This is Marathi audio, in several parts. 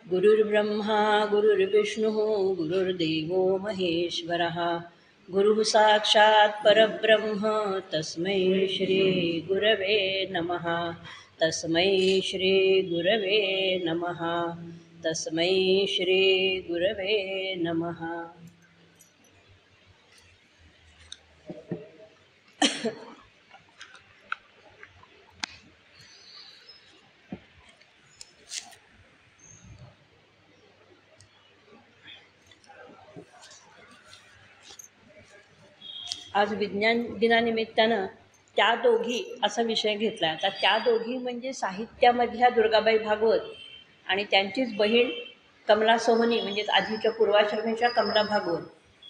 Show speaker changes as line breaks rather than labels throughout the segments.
गुरुर्ब्रह्मा गुरुर्विष्णुः गुरुर्देवो महेश्वरः गुरुः साक्षात् परब्रह्म तस्मै श्री गुरवे नमः तस्मै श्री गुरवे नमः तस्मै श्री गुरवे नमः। आज विज्ञान दिनानिमित्तानं त्या दोघी असा विषय घेतला. आता त्या दोघी म्हणजे साहित्यामधल्या दुर्गाबाई भागवत आणि त्यांचीच बहीण कमला सोहनी म्हणजेच आधीच्या पूर्वाश्रमीच्या कमला भागवत,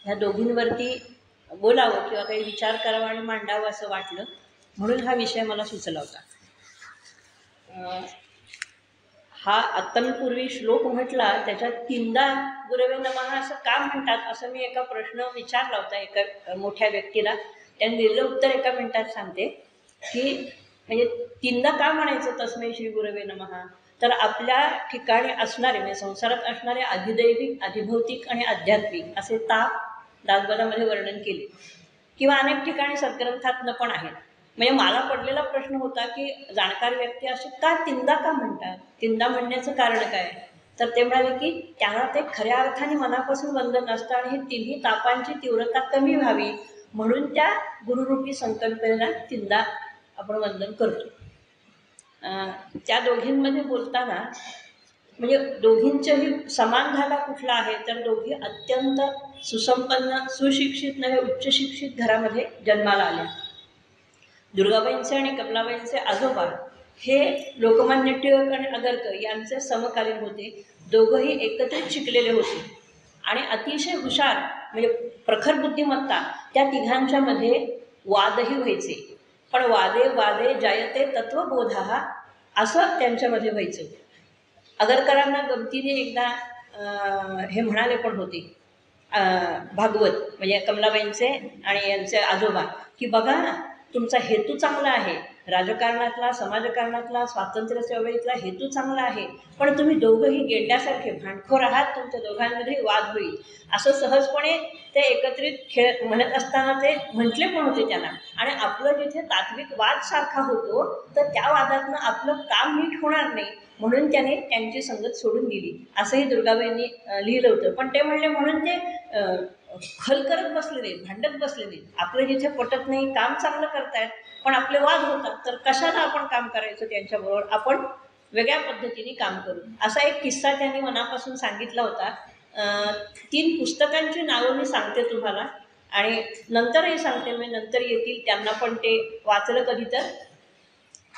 ह्या दोघींवरती बोलावं किंवा काही विचार करावा आणि मांडावं असं वाटलं, म्हणून हा विषय मला सुचला होता. हा अत्तनपूर्वी श्लोक म्हटला, त्याच्यात तीनदा गुरवे नमः असं का म्हणतात असं मी एका प्रश्न विचारला होता एका मोठ्या व्यक्तीला. त्यांनी दिलेलं उत्तर एका मिनिटात सांगते की म्हणजे तीनदा का म्हणायचं तस्मै श्री गुरवे नमः. तर आपल्या ठिकाणी असणारे म्हणजे संसारात असणारे अधिदैविक, अधिभौतिक आणि आध्यात्मिक असे ताप दासबोधामध्ये वर्णन केले किंवा अनेक ठिकाणी सद्ग्रंथातनं पण आहेत. म्हणजे मला पडलेला प्रश्न होता की जाणकार व्यक्ती असे का तीनदा का म्हणतात, तीनदा म्हणण्याचं कारण काय. तर ते म्हणाले की त्यांना ते खऱ्या अर्थाने मनापासून वंदन असतं आणि हे तिन्ही तापांची तीव्रता कमी व्हावी म्हणून त्या गुरुरूपी संकल्पनेला तीनदा आपण वंदन करतो. त्या दोघींमध्ये बोलताना म्हणजे दोघींच्याही समान धागा कुठला आहे तर दोघी अत्यंत सुसंपन्न, सुशिक्षित नव्हे उच्च शिक्षित घरामध्ये जन्माला आल्या. दुर्गाबाईंचे आणि कमलाबाईंचे आजोबा हे लोकमान्य टिळक आणि आगरकर यांचे समकालीन होते. दोघंही एकत्रित शिकलेले होते आणि अतिशय हुशार म्हणजे प्रखर बुद्धिमत्ता त्या तिघांच्या मध्ये वादही व्हायचे. पण वादे वादे जायते तत्वबोधा असं त्यांच्यामध्ये व्हायचं. आगरकरांना गमतीने एकदा हे म्हणाले पण होते भागवत म्हणजे कमलाबाईंचे आणि यांचे आजोबा की बघा तुमचा हेतू चांगला आहे, राजकारणातला, समाजकारणातला, स्वातंत्र्य चळवळीतला हेतू चांगला आहे, पण तुम्ही दोघंही गेंड्यासारखे भांडखोर आहात, तुमच्या दोघांमध्ये वाद होईल असं सहजपणे ते एकत्रित खेळ म्हणत असताना ते म्हटले पण होते त्यांना. आणि आपलं जिथे तात्विक वाद सारखा होतो तर त्या वादातनं आपलं काम नीट होणार नाही म्हणून त्याने त्यांची संगत सोडून दिली असंही दुर्गाबाईंनी लिहिलं होतं. पण ते म्हणले म्हणून ते खल करत बसले नाहीत, भांडत बसले नाहीत. आपलं जिथे पटत नाही, काम चांगलं करतायत पण आपले वाद होतात, तर कशाला आपण काम करायचं त्यांच्याबरोबर, आपण वेगळ्या पद्धतीने काम करू. असा एक किस्सा त्यांनी मनापासून सांगितला होता. 3 पुस्तकांची नावं मी सांगते तुम्हाला आणि नंतरही सांगते, मी नंतर येतील त्यांना पण ते वाचलं कधी तर.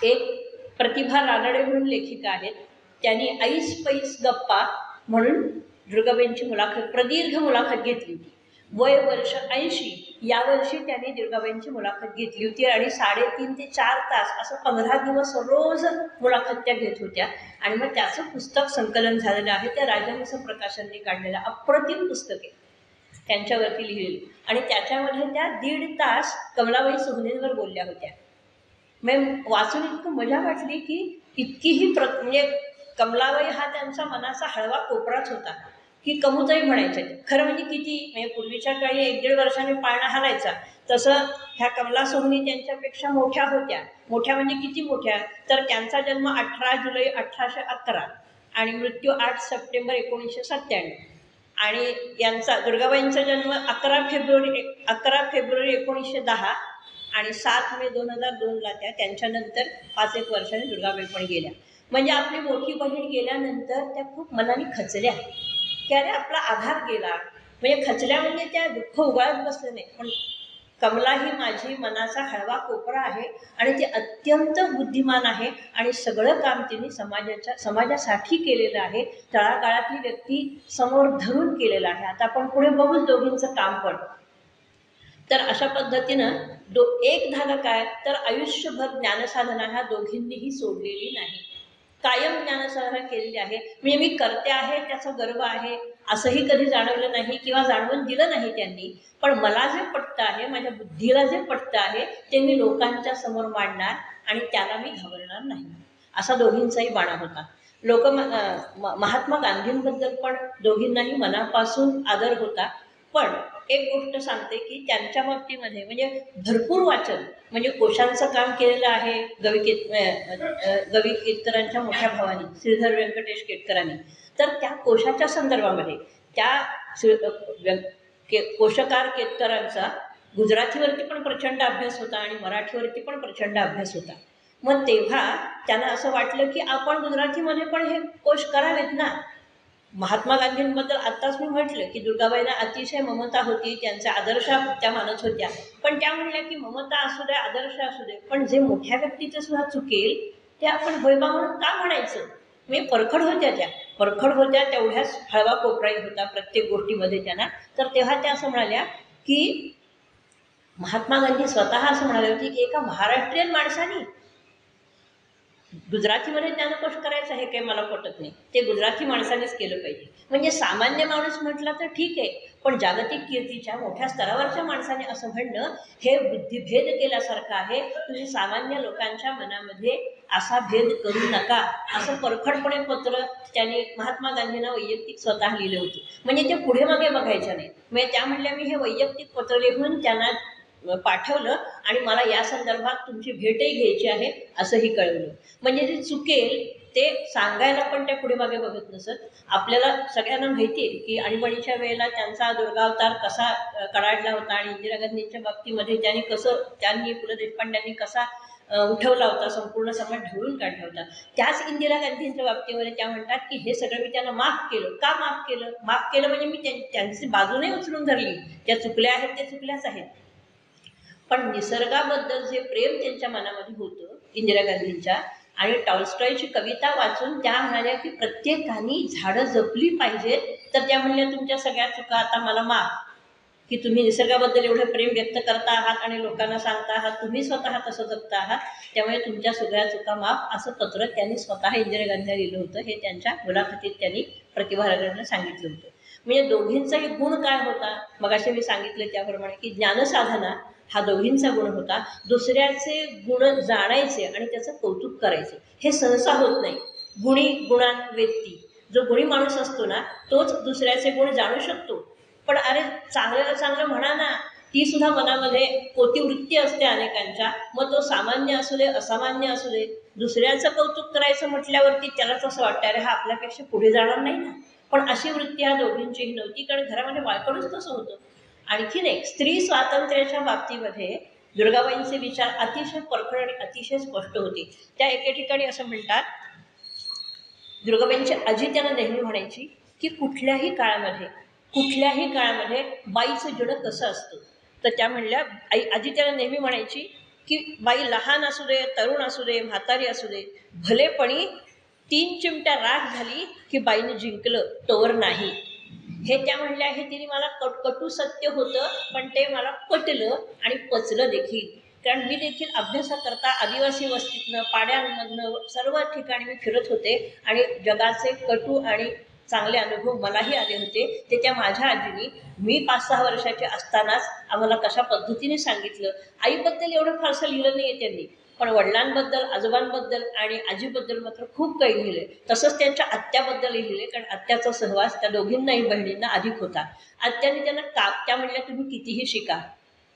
एक प्रतिभा रानडे म्हणून लेखिका आहेत, त्यांनी ऐस पैस गप्पा म्हणून दुर्गाबाईंची मुलाखत, प्रदीर्घ मुलाखत घेतली होती. वय वर्ष 80 यावर्षी त्यांनी दुर्गाबाईंची मुलाखत घेतली होती आणि 3.5 ते 4 तास असं 15 दिवस रोज मुलाखत त्या घेत होत्या. आणि मग त्याचं पुस्तक संकलन झालेलं आहे, त्या राजहंस प्रकाशनने काढलेलं अप्रतिम पुस्तक आहे त्यांच्यावरती लिहिलेलं. आणि त्याच्यामध्ये त्या 1.5 तास कमलाबाई सोहनींवर बोलल्या होत्या. मग वाचून इतकं मजा वाटली की इतकीही म्हणजे कमलाबाई हा त्यांचा मनाचा हळवा कोपराच होता की कमूताई म्हणायच्या. खरं म्हणजे किती म्हणजे पूर्वीच्या काळी 1-1.5 वर्षाने पाळणा हलायचा, तसं ह्या कमला सोहनी त्यांच्यापेक्षा मोठ्या होत्या. मोठ्या म्हणजे किती मोठ्या, तर त्यांचा जन्म 18 जुलै 1811 आणि मृत्यू 8 सप्टेंबर 1997 आणि यांचा दुर्गाबाईंचा जन्म 11 फेब्रुवारी 1910 आणि 7 मे 2002ला त्यांच्यानंतर 5-1 वर्षाने दुर्गाबाई पण गेल्या. म्हणजे आपली मोठी बहीण गेल्यानंतर त्या खूप मनाने खचल्या की अरे आपला आधार गेला. म्हणजे खचल्या म्हणजे त्या दुःख उगाळत बसले नाही. पण कमला ही माझी मनाचा हळवा कोपरा आहे आणि ती अत्यंत बुद्धिमान आहे आणि सगळं काम तिने समाजासाठी केलेलं आहे, तळागाळातली व्यक्ती समोर धरून केलेलं आहे. आता आपण पुढे बघूच दोघींचं काम पण. तर अशा पद्धतीनं एक धागा काय तर आयुष्यभर ज्ञानसाधना ह्या दोघींनीही सोडलेली नाही, कायम ज्ञानसाधना केलेली आहे. म्हणजे मी करते आहे त्याचा गर्व आहे असंही कधी जाणवलं नाही किंवा जाणवून दिलं नाही त्यांनी. पण मला जे पटतं आहे, माझ्या बुद्धीला जे पटतं आहे ते मी लोकांच्या समोर मांडणार आणि त्याला मी घाबरणार नाही, असा दोघींचाही बाणा होता. महात्मा गांधींबद्दल पण दोघींनाही मनापासून आदर होता. पण एक गोष्ट सांगते की त्यांच्या बाबतीमध्ये म्हणजे भरपूर वाचन, म्हणजे कोशांचं काम केलेलं आहे गवी केतकरांच्या मोठ्या भावानी श्रीधर व्यंकटेश केतकरांनी. तर त्या कोशाच्या संदर्भामध्ये त्या कोशकार केतकरांचा गुजरातीवरती पण प्रचंड अभ्यास होता आणि मराठीवरती पण प्रचंड अभ्यास होता. मग तेव्हा त्यांना असं वाटलं की आपण गुजरातीमध्ये पण हे कोश करावेत ना. महात्मा गांधींबद्दल आत्ताच मी म्हटलं की दुर्गाबाईंना अतिशय ममता होती, त्यांचा आदर्श त्या मानत होत्या. पण त्या म्हणल्या की ममता असू दे, आदर्श असू दे, पण जे मोठ्या व्यक्तीचं सुद्धा चुकेल ते आपण होयबा म्हणून का म्हणायचं. म्हणजे परखड होत्या तेवढ्याच हळवा कोपराई होता प्रत्येक गोष्टीमध्ये त्यांना. तर तेव्हा त्या असं म्हणाल्या की महात्मा गांधी स्वतः असं म्हणाले होते की एका महाराष्ट्रीयन माणसाने गुजरातीमध्ये ज्ञानकोश करायचं हे काही मला पटत नाही, ते गुजराती माणसानेच केलं पाहिजे. म्हणजे सामान्य माणूस म्हटलं तर ठीक आहे, पण जागतिक कीर्तीच्या मोठ्या स्तरावरच्या माणसाने असं म्हणणं हे बुद्धिभेद केल्यासारखं आहे. तुम्ही सामान्य लोकांच्या मनामध्ये असा भेद करू नका, असं परखडपणे पत्र त्यांनी महात्मा गांधींना वैयक्तिक स्वतः लिहिले होते. म्हणजे ते पुढे मागे बघायचं नाही. म्हणजे त्या म्हणल्या मी हे वैयक्तिक पत्र लिहून त्यांना पाठवलं आणि मला या संदर्भात तुमची भेटही घ्यायची आहे असंही कळवलं. म्हणजे जे चुकेल ते सांगायला पण त्या पुढे मागे बघत नसत. आपल्याला सगळ्यांना माहिती आहे की आणीबाणीच्या वेळेला त्यांचा दुर्गावतार कसा कडाडला होता आणि इंदिरा गांधींच्या बाबतीमध्ये त्यांनी पु ल देशपांड्यांनी कसा उठवला होता, संपूर्ण समाज ढवळून काढला होता. त्याच इंदिरा गांधींच्या बाबतीमध्ये त्या म्हणतात की हे सगळं मी त्यांना माफ केलं. का माफ केलं म्हणजे मी त्यांची बाजू नाही उचलून धरली, त्या चुकल्या आहेत ते चुकल्याच आहेत. पण निसर्गाबद्दल जे प्रेम त्यांच्या मनामध्ये होतं इंदिरा गांधींच्या, आणि टॉल्स्टॉयची कविता वाचून त्या म्हणाल्या की प्रत्येकाने झाडं जपली पाहिजेत. तर त्या म्हणल्या तुमच्या सगळ्या चुका आता मला माफ, की तुम्ही निसर्गाबद्दल एवढं प्रेम व्यक्त करता आहात आणि लोकांना सांगता आहात, तुम्ही स्वतः तसं जगता आहात, त्यामुळे तुमच्या सगळ्या चुका माफ, असं पत्र त्यांनी स्वतः इंदिरा गांधींना लिहिलं होतं. हे त्यांच्या मुलाखतीत त्यांनी प्रतिभा रागडनं सांगितलं होतं. म्हणजे दोघींचाही गुण काय होता, मगाशी मी सांगितलं त्याप्रमाणे की ज्ञानसाधना हा दोघींचा गुण होता. दुसऱ्याचे गुण जाणायचे आणि त्याचं कौतुक करायचं हे सहसा होत नाही. गुणान व्यक्ती, जो गुणी माणूस असतो ना तोच दुसऱ्याचे गुण जाणू शकतो. पण अरे चांगल्याला चांगलं म्हणा ना, ती सुद्धा मनामध्ये कोती वृत्ती असते अनेकांच्या. मग तो सामान्य असू दे असामान्य असू दे, दुसऱ्याचं कौतुक करायचं म्हटल्यावरती त्यालाच असं वाटतं अरे हा आपल्यापेक्षा पुढे जाणार नाही ना. पण अशी वृत्ती ह्या दोघींचीही नव्हती, कारण घरामध्ये बाळकडूच तसं होतं. आणखीन एक, स्त्री स्वातंत्र्याच्या बाबतीमध्ये दुर्गाबाईंचे विचार अतिशय परखड आणि अतिशय स्पष्ट होते. त्या एके ठिकाणी असं म्हणतात, दुर्गाबाईंची आजी त्यांना नेहमी म्हणायची की कुठल्याही काळामध्ये बाईचं जण कसं असतं. तर त्या म्हणल्या, आजी त्यांना नेहमी म्हणायची की बाई लहान असू दे, तरुण असू दे, म्हातारी असू दे, भलेपणी 3 चिमट्या राख झाली की बाईनं जिंकलं तोवर नाही. हे त्या म्हणल्या हे तिने मला कटू सत्य होतं, पण ते मला पटलं आणि पचलं देखील. कारण मी देखील अभ्यासाकरता आदिवासी वस्तीतनं, पाड्यांमधनं सर्व ठिकाणी मी फिरत होते आणि जगाचे कटू आणि चांगले अनुभव मलाही आले होते. ते त्या माझ्या आजीनी मी 5-6 वर्षाचे असतानाच आम्हाला कशा पद्धतीने सांगितलं. आईबद्दल एवढं फारसं लिहिलं नाही आहे त्यांनी, पण वडिलांबद्दल, आजोबांबद्दल आणि आजीबद्दल मात्र खूप काही लिहिले. तसंच त्यांच्या आत्याबद्दलही लिहिले, कारण आत्याचा सहवास त्या दोघींनाही बहिणींना अधिक होता. आत्याने त्यांना त्या म्हणल्या तुम्ही कितीही शिका,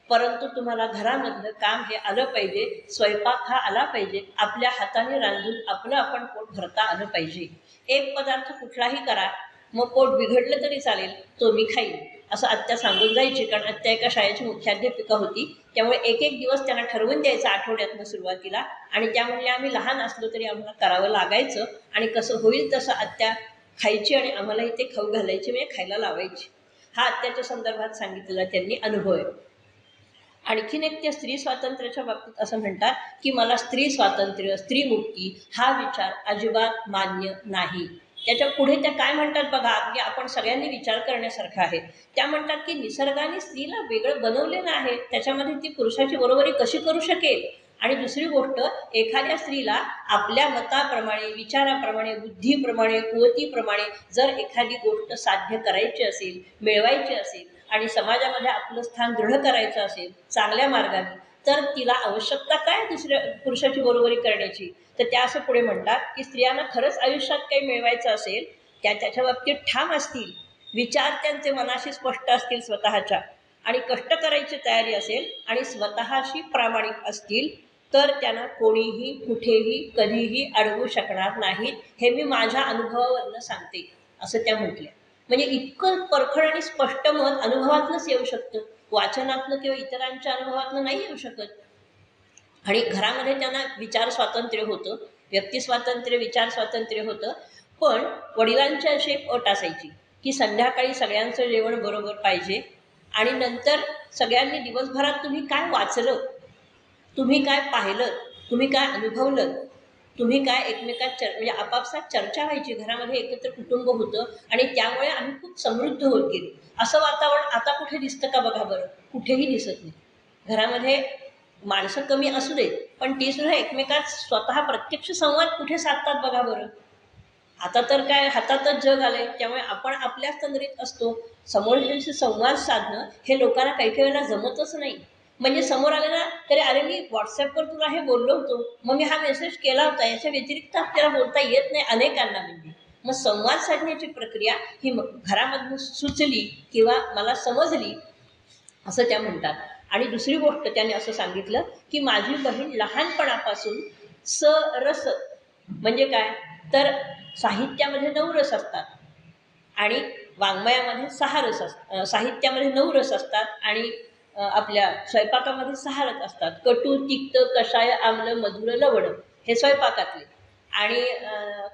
परंतु तुम्हाला घरामधलं काम हे आलं पाहिजे, स्वयंपाक हा आला पाहिजे, आपल्या हाताने रांधून आपलं आपण पोट भरता आलं पाहिजे. एक पदार्थ कुठलाही करा, मग पोट बिघडलं तरी चालेल, तो मी खाईन, असं आत्या सांगून जायची. कारण आत्या एका शाळेची मुख्याध्यापिका होती, त्यामुळे एक दिवस त्यांना ठरवून द्यायचं आठवड्यातनं सुरुवातीला. आणि त्या म्हणल्या आम्ही लहान असलो तरी आम्हाला करावं लागायचं आणि कसं होईल तसं आत्या खायची आणि आम्हालाही ते खाऊ घालायची, म्हणजे खायला लावायची. हा आत्याच्या संदर्भात सांगितलेला त्यांनी अनुभव आहे. आणखीन एक, त्या स्त्री स्वातंत्र्याच्या बाबतीत असं म्हणतात की मला स्त्री स्वातंत्र्य, स्त्री मुक्ती हा विचार अजिबात मान्य नाही. त्याच्या पुढे त्या काय म्हणतात बघा, की आपण सगळ्यांनी विचार करण्यासारखा आहे. त्या म्हणतात की निसर्गाने स्त्रीला वेगळं बनवलेलं आहे, त्याच्यामध्ये ती पुरुषाची बरोबरी कशी करू शकेल. आणि दुसरी गोष्ट, एखाद्या स्त्रीला आपल्या मताप्रमाणे, विचाराप्रमाणे, बुद्धीप्रमाणे, कुवतीप्रमाणे जर एखादी गोष्ट साध्य करायची असेल, मिळवायची असेल आणि समाजामध्ये आपलं स्थान दृढ करायचं असेल चांगल्या मार्गाने, तर तिला आवश्यकता काय दुसऱ्या पुरुषाची बरोबरी करण्याची? तर त्या असं पुढे म्हणतात की स्त्रियांना खरंच आयुष्यात काही मिळवायचं असेल, त्या त्याच्या बाबतीत ठाम असतील, विचार त्यांचे मनाशी स्पष्ट असतील स्वतःच्या, आणि कष्ट करायची तयारी असेल आणि स्वतःशी प्रामाणिक असतील, तर त्यांना कोणीही कुठेही कधीही अडवू शकणार नाहीत. हे मी माझ्या अनुभवावरनं सांगते, असं त्या म्हटल्या. म्हणजे इतकं परखड आणि स्पष्ट मत अनुभवातनंच येऊ शकतं, वाचनातनं किंवा इतरांच्या अनुभवातनं नाही येऊ शकत. आणि घरामध्ये त्यांना विचार स्वातंत्र्य होतं, व्यक्ती स्वातंत्र्य, विचार स्वातंत्र्य होतं. पण वडिलांची अशी एक अट असायची की संध्याकाळी सगळ्यांचं जेवण बरोबर पाहिजे, आणि नंतर सगळ्यांनी दिवसभरात तुम्ही काय वाचलं, तुम्ही काय पाहिलं, तुम्ही काय अनुभवलं, तुम्ही काय एकमेकात म्हणजे आपापसात चर्चा व्हायची. घरामध्ये एकत्र कुटुंब होतं आणि त्यामुळे आम्ही खूप समृद्ध होत गेलो. असं वातावरण आता कुठे दिसतं का बघा बरं? कुठेही दिसत नाही. घरामध्ये माणसं कमी असू देत, पण ती सुद्धा एकमेकात स्वतः प्रत्यक्ष संवाद कुठे साधतात बघा बरं? आता तर काय हातातच जग आलंय, त्यामुळे आपण आपल्याच तंद्रीत असतो. समोरच्याशी संवाद साधणं हे लोकांना काही काही वेळेला जमतच नाही. म्हणजे समोर आले ना तरी, अरे मी व्हॉट्सअपवर तुला हे बोललो होतो, मग मी हा मेसेज केला होता, याच्या व्यतिरिक्त आपल्याला बोलता येत नाही अनेकांना. म्हणजे मग संवाद साधण्याची प्रक्रिया ही घरामधून सुचली किंवा मला समजली, असं त्या म्हणतात. आणि दुसरी गोष्ट त्याने असं सांगितलं की माझी बहीण लहानपणापासून सरस, म्हणजे काय तर साहित्यामध्ये 9 रस असतात आणि वाङ्मयामध्ये 6 रस असतात. साहित्यामध्ये 9 रस असतात आणि आपल्या स्वयंपाकामध्ये 6 रस असतात. कटू, तिक्त, कषाय, आम्ल, मधुर, लवण, हे स्वयंपाकातले. आणि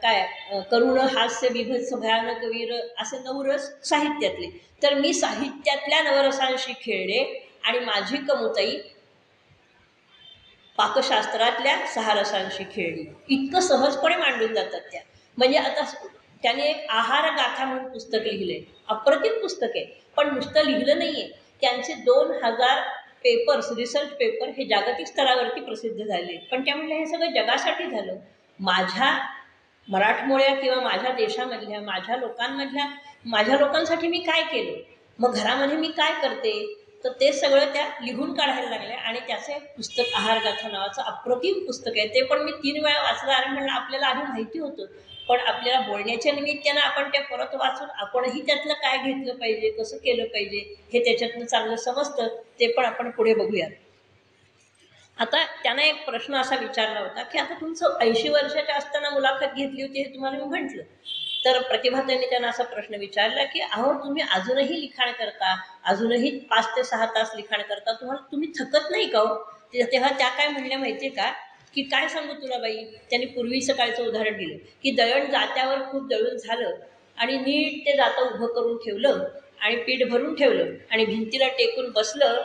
काय करुण, हास्य, बिभत्स, भयानक, वीर, असे 9 रस साहित्यातले. तर मी साहित्यातल्या नवरसांशी खेळले आणि माझी कमुताई पाकशास्त्रातल्या 6 रसांशी खेळली. इतकं सहजपणे मांडून जातात त्या. म्हणजे आता त्याने एक आहार गाथा म्हणून पुस्तक लिहिले, अप्रतिम पुस्तक आहे. पण नुसतं लिहिलं नाहीये, त्यांचे 2000 पेपर्स, रिसर्च पेपर हे जागतिक स्तरावरती प्रसिद्ध झाले. पण त्या म्हणल्या हे सगळं जगासाठी झालं. माझ्या मराठमोळ्या किंवा माझ्या देशामधल्या माझ्या लोकांसाठी मी काय केलं, मग घरामध्ये मी काय करते, तर ते सगळं त्या लिहून काढायला लागल्या. आणि त्याचं एक पुस्तक आहारगाथा नावाचं अप्रतिम पुस्तक आहे. ते पण मी 3 वेळा वाचलं. आणि म्हणलं आपल्याला आधी माहिती होतं, पण आपल्याला बोलण्याच्या निमित्तानं आपण त्या परत वाचून आपणही त्यातलं काय घेतलं पाहिजे, कसं केलं पाहिजे, हे त्याच्यातनं चांगलं समजतं. ते पण आपण पुढे बघूयात. आता त्यांना एक प्रश्न असा विचारला होता की आता तुमचं 80 वर्षाच्या असताना मुलाखत घेतली होती हे तुम्हाला मी म्हटलं, तर प्रतिभाताईंनी त्यांना असा प्रश्न विचारला की अहो तुम्ही अजूनही लिखाण करता, अजूनही 5 ते 6 तास लिखाण करता, तुम्ही थकत नाही का हो? तेव्हा त्या काय म्हणल्या माहितीये का, की काय सांगू तुला बाई. त्यांनी पूर्वी सकाळचं उदाहरण दिलं की दळण जात्यावर खूप दळून झालं आणि नीट ते जातं उभं करून ठेवलं आणि पीठ भरून ठेवलं आणि भिंतीला टेकून बसलं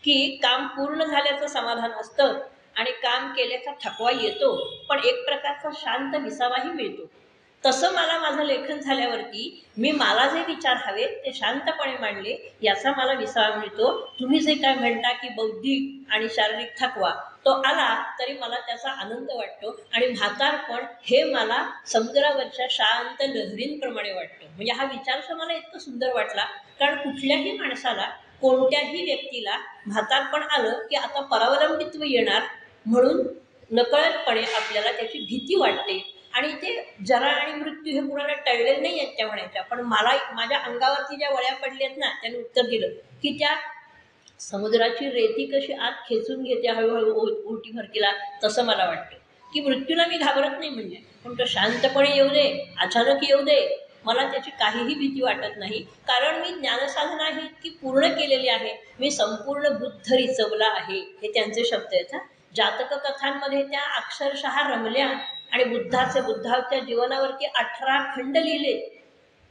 की काम पूर्ण झाल्याचं समाधान असतं आणि काम केल्याचा थकवा येतो, पण एक प्रकारचा शांत विसावाही मिळतो. तसं मला माझं लेखन झाल्यावरती मला जे विचार हवेत ते शांतपणे मांडले, याचा मला विसावा मिळतो. तुम्ही जे काय म्हणता की बौद्धिक आणि शारीरिक थकवा तो आला तरी मला त्याचा आनंद वाटतो. आणि म्हातारपण हे मला समुद्रावरच्या शांत लहरींप्रमाणे वाटतं. म्हणजे हा विचार मला इतकं सुंदर वाटला, कारण कुठल्याही माणसाला, कोणत्याही व्यक्तीला म्हातारपण आलं की आता परावलंबित्व येणार म्हणून नकळतपणे आपल्याला त्याची भीती वाटते. आणि ते जरा आणि मृत्यू हे कुणाला टळलेलं नाही आहेत त्या म्हणायच्या. पण मला माझ्या अंगावरती ज्या वळ्या पडल्यात ना, त्याने उत्तर दिलं की त्या समुद्राची रेती कशी आत खेचून घेते हळूहळू ओटी भरतीला, तसं मला वाटतं की मृत्यूला मी घाबरत नाही. म्हणजे पण तो शांतपणे येऊ दे, अचानक येऊ दे, मला त्याची काहीही भीती वाटत नाही. कारण मी ज्ञानसाधना ही इतकी पूर्ण केलेली आहे, मी संपूर्ण बुद्ध रिचवला आहे, हे त्यांचे शब्द आहेत. जातक कथांमध्ये त्या अक्षरशः रमल्या आणि बुद्धाच्या जीवनावरती 18 खंड लिहिले.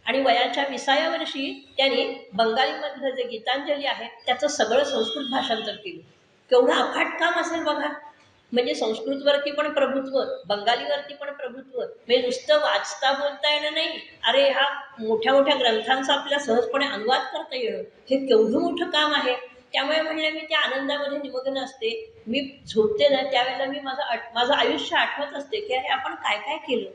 आणि वयाच्या 20व्या वर्षी त्यांनी बंगालीमधलं जे गीतांजली आहे त्याचं सगळं संस्कृत भाषांतर केलं. केवढं अफाट काम असेल बघा. म्हणजे संस्कृतवरती पण प्रभुत्व, बंगालीवरती पण प्रभुत्व, म्हणजे नुसतं वाचता बोलता येणं नाही, अरे हा मोठ्या मोठ्या ग्रंथांचा आपल्याला सहजपणे अनुवाद करता येणं, हे केवढं मोठं काम आहे. त्यामुळे म्हणले मी त्या आनंदामध्ये निमग्न असते. मी झोपते ना त्यावेळेला मी माझं आयुष्य आठवत असते की अरे आपण काय काय केलं.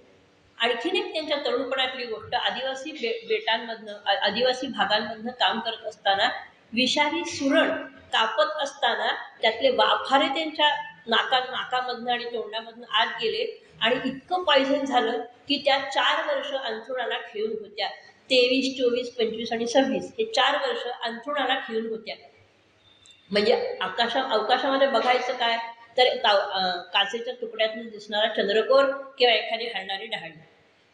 आणखीन एक त्यांच्या तरुणपणातली गोष्ट, आदिवासी बेटांमधनं, आदिवासी भागांमधनं काम करत असताना विषारी सुरण कापत असताना त्यातले वाफारे त्यांच्या नाकामधनं आणि तोंडामधनं आत गेले आणि इतकं पॉयझन झालं की त्या 4 वर्ष अंथरुणाला खिळून होत्या. 23, 24, 25 आणि 26 हे 4 वर्ष अंथरुणाला खिळून होत्या. म्हणजे अवकाशामध्ये बघायचं काय तर काचेच्या तुकड्यातून दिसणारा चंद्रकोर किंवा एखादी हलणारी डहाळी.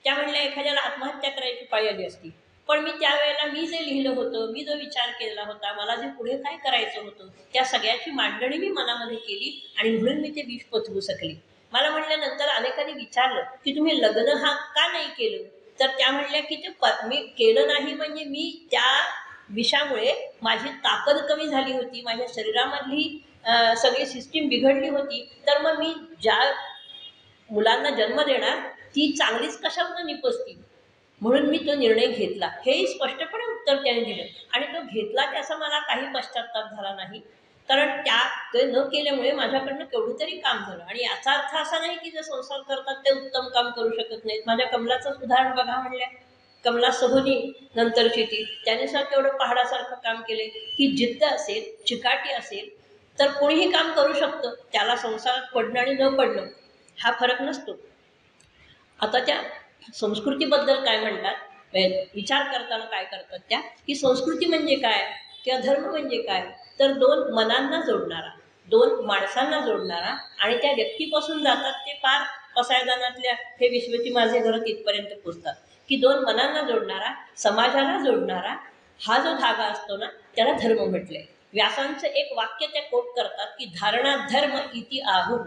त्या म्हणल्या एखाद्याला आत्महत्या करायची पाळी आली असती. पण मी त्यावेळेला मी जे लिहिलं होतं, मी जो विचार केला होता, मला जे पुढे काय करायचं होतं, त्या सगळ्याची मांडणी मी मनामध्ये केली आणि म्हणून मी ते विष पचवू शकली. मला म्हणल्यानंतर अनेकांनी विचारलं की तुम्ही लग्न हा का नाही केलं, तर त्या म्हणल्या की ते मी केलं नाही म्हणजे मी त्या विषामुळे माझी ताकद कमी झाली होती, माझ्या शरीरामधली सगळी सिस्टीम बिघडली होती, तर मग मी ज्या मुलांना जन्म देणार ती चांगलीच कशावर निपजती, म्हणून मी तो निर्णय घेतला. हेही स्पष्टपणे उत्तर त्याने दिलं आणि तो घेतला त्याचा मला काही पश्चाताप झाला नाही, कारण ते न केल्यामुळे माझ्याकडनं केवढं तरी काम झालं. आणि याचा अर्थ असा नाही की जे संसार करतात ते उत्तम काम करू शकत नाहीत. माझ्या कमलाचंच उदाहरण बघा. म्हणल्या कमला सोहोनी नंतरची ती, त्याने सुद्धा तेवढं पहाडासारखं काम केले की जिद्द असेल, चिकाटी असेल तर कोणीही काम करू शकतं. त्याला संसारात पडणं आणि न पडणं हा फरक नसतो. आता त्या संस्कृतीबद्दल काय म्हणतात, विचार करताना काय करतात त्या की संस्कृती म्हणजे काय किंवा धर्म म्हणजे काय, तर 2 मनांना जोडणारा, 2 माणसांना जोडणारा आणि त्या व्यक्तीपासून जातात ते पार पसायदानातल्या हे विश्वची माझे घर तिथपर्यंत पोचतात की 2 मनांना जोडणारा, समाजाला जोडणारा हा जो धागा असतो ना त्याला धर्म म्हटले. व्यासांचं एक वाक्य त्या कोट करतात की धारणा धर्म इति आहू.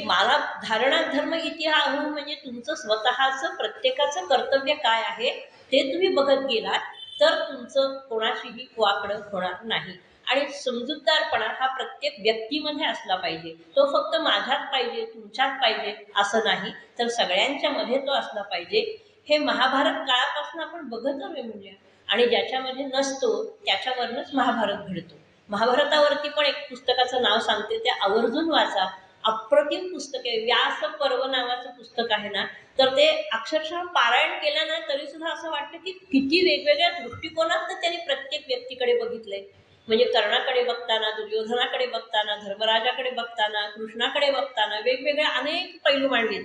मला धारणा धर्म इतिहास म्हणजे तुमचं स्वतःचं प्रत्येकाचं कर्तव्य काय आहे ते तुम्ही बघत गेलात तर तुमचं कोणाशीही वाकडं होणार नाही. आणि समजूतदारपणा हा प्रत्येक व्यक्तीमध्ये असला पाहिजे. तो फक्त माझ्यात पाहिजे, तुमच्यात पाहिजे असं नाही, तर सगळ्यांच्या मध्ये तो असला पाहिजे. हे महाभारत काळापासून आपण बघत आलोय म्हणजे, आणि ज्याच्यामध्ये नसतो त्याच्यावरनंच महाभारत घडतो. महाभारतावरती पण एक पुस्तकाचं नाव सांगते, ते आवर्जून वाचा. अप्रतिम पुस्तक आहे. व्यास पर्व नावाचं पुस्तक आहे ना, तर ते अक्षरशः पारायण केलं ना तरी सुद्धा असं वाटतं की किती वेगवेगळ्या दृष्टिकोनात त्यांनी प्रत्येक व्यक्तीकडे बघितलंय. म्हणजे कर्णाकडे बघताना, दुर्योधनाकडे बघताना, धर्मराजाकडे बघताना, कृष्णाकडे बघताना वेगवेगळे अनेक पैलू मांडलेत.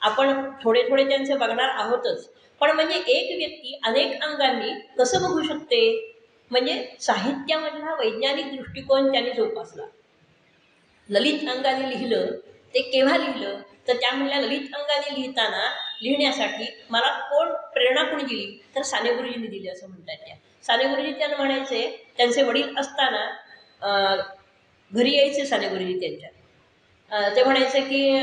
आपण थोडे थोडे त्यांचे बघणार आहोतच, पण म्हणजे एक व्यक्ती अनेक अंगांनी कसं बघू शकते, म्हणजे साहित्यामधला वैज्ञानिक दृष्टिकोन त्यांनी जोपासला. ललित अंगाने लिहिलं ते केव्हा लिहिलं, तर त्या म्हणल्या ललित अंगाने लिहिण्यासाठी मला प्रेरणा कोणी दिली, तर साने गुरुजींनी दिली असं म्हणतात. त्या साने गुरुजी त्यांना म्हणायचे, त्यांचे वडील असताना घरी यायचे साने गुरुजी त्यांच्या, ते म्हणायचे की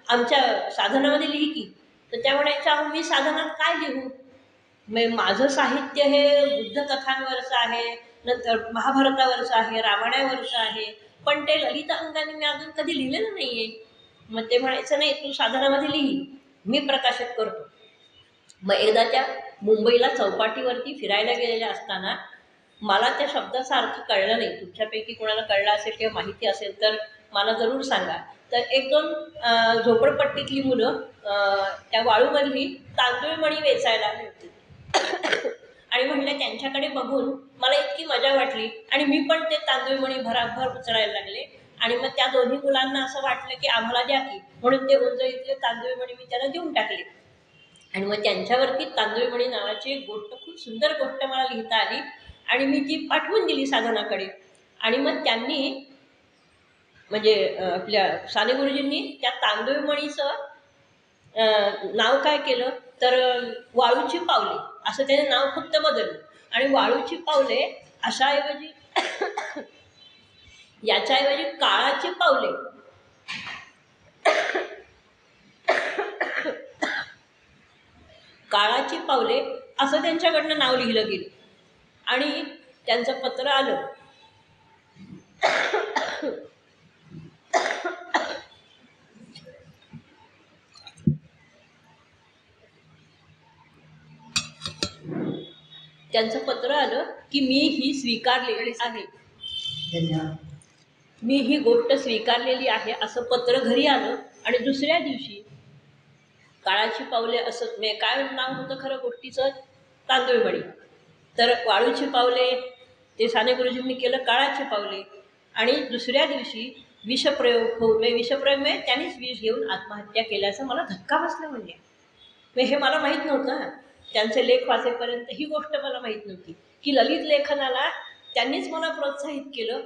आमच्या साधनामध्ये लिही की, तर त्या म्हणायच्या मी साधनात काय लिहू, माझं साहित्य हे बुद्ध कथांवरचं आहे, नंतर महाभारतावरचं आहे, रामायणावरचं आहे, पण ते ललित अंगाने मी अजून कधी लिहिलेलं नाहीये. मग ते म्हणायचं नाही, तू साधनामध्ये लिही, मी प्रकाशित करतो. मग एकदा त्या मुंबईला चौपाटीवरती फिरायला गेलेल्या असताना मला त्या शब्दाचा अर्थ कळला नाही. तुमच्यापैकी कोणाला कळला असेल किंवा माहिती असेल तर मला जरूर सांगा. तर 1-2 झोपडपट्टीतली मुलं त्या वाळूमधली तांदूळमणी वेचायला आली होती आणि म्हणलं त्यांच्याकडे बघून मला इतकी मजा वाटली आणि मी पण ते तांदूळमणी भराभर उचलायला लागले. आणि मग त्या दोन्ही मुलांना असं वाटलं की आम्हाला द्या की, म्हणून ते उंजळीतले तांदूळमणी मी त्यांना देऊन टाकले. आणि मग त्यांच्यावरती तांदूळमणी नावाची एक गोष्ट, खूप सुंदर गोष्ट मला लिहिता आली आणि मी ती पाठवून दिली साधनाकडे. आणि मग त्यांनी म्हणजे आपल्या साने गुरुजींनी त्या तांदूळमणीचं नाव काय केलं, तर वाळूची पावले असं त्याने नाव फक्त बदललं. आणि वाळूची पावले अशाऐवजी याच्याऐवजी काळाची पावले, काळाची पावले असं त्यांच्याकडनं नाव लिहिलं गेलं. आणि त्यांचं पत्र आलं. त्यांचं पत्र आलं की मी ही स्वीकारलेली आहे, मी ही गोष्ट स्वीकारलेली आहे असं पत्र घरी आलं. आणि दुसऱ्या दिवशी काळाची पावले असं काय नाव होतं खरं गोष्टीचं, तांदूळमणी. तर वाळूची पावले ते साने गुरुजींनी केलं काळाची पावले. आणि दुसऱ्या दिवशी विषप्रयोग होऊन विषप्रयोग म्हणजे त्यांनीच विष घेऊन आत्महत्या केल्याचं मला धक्का बसला. म्हणजे हे मला माहीत नव्हतं. त्यांचे लेख वाचेपर्यंत ही गोष्ट मला माहीत नव्हती की ललित लेखनाला त्यांनीच मला प्रोत्साहित केलं.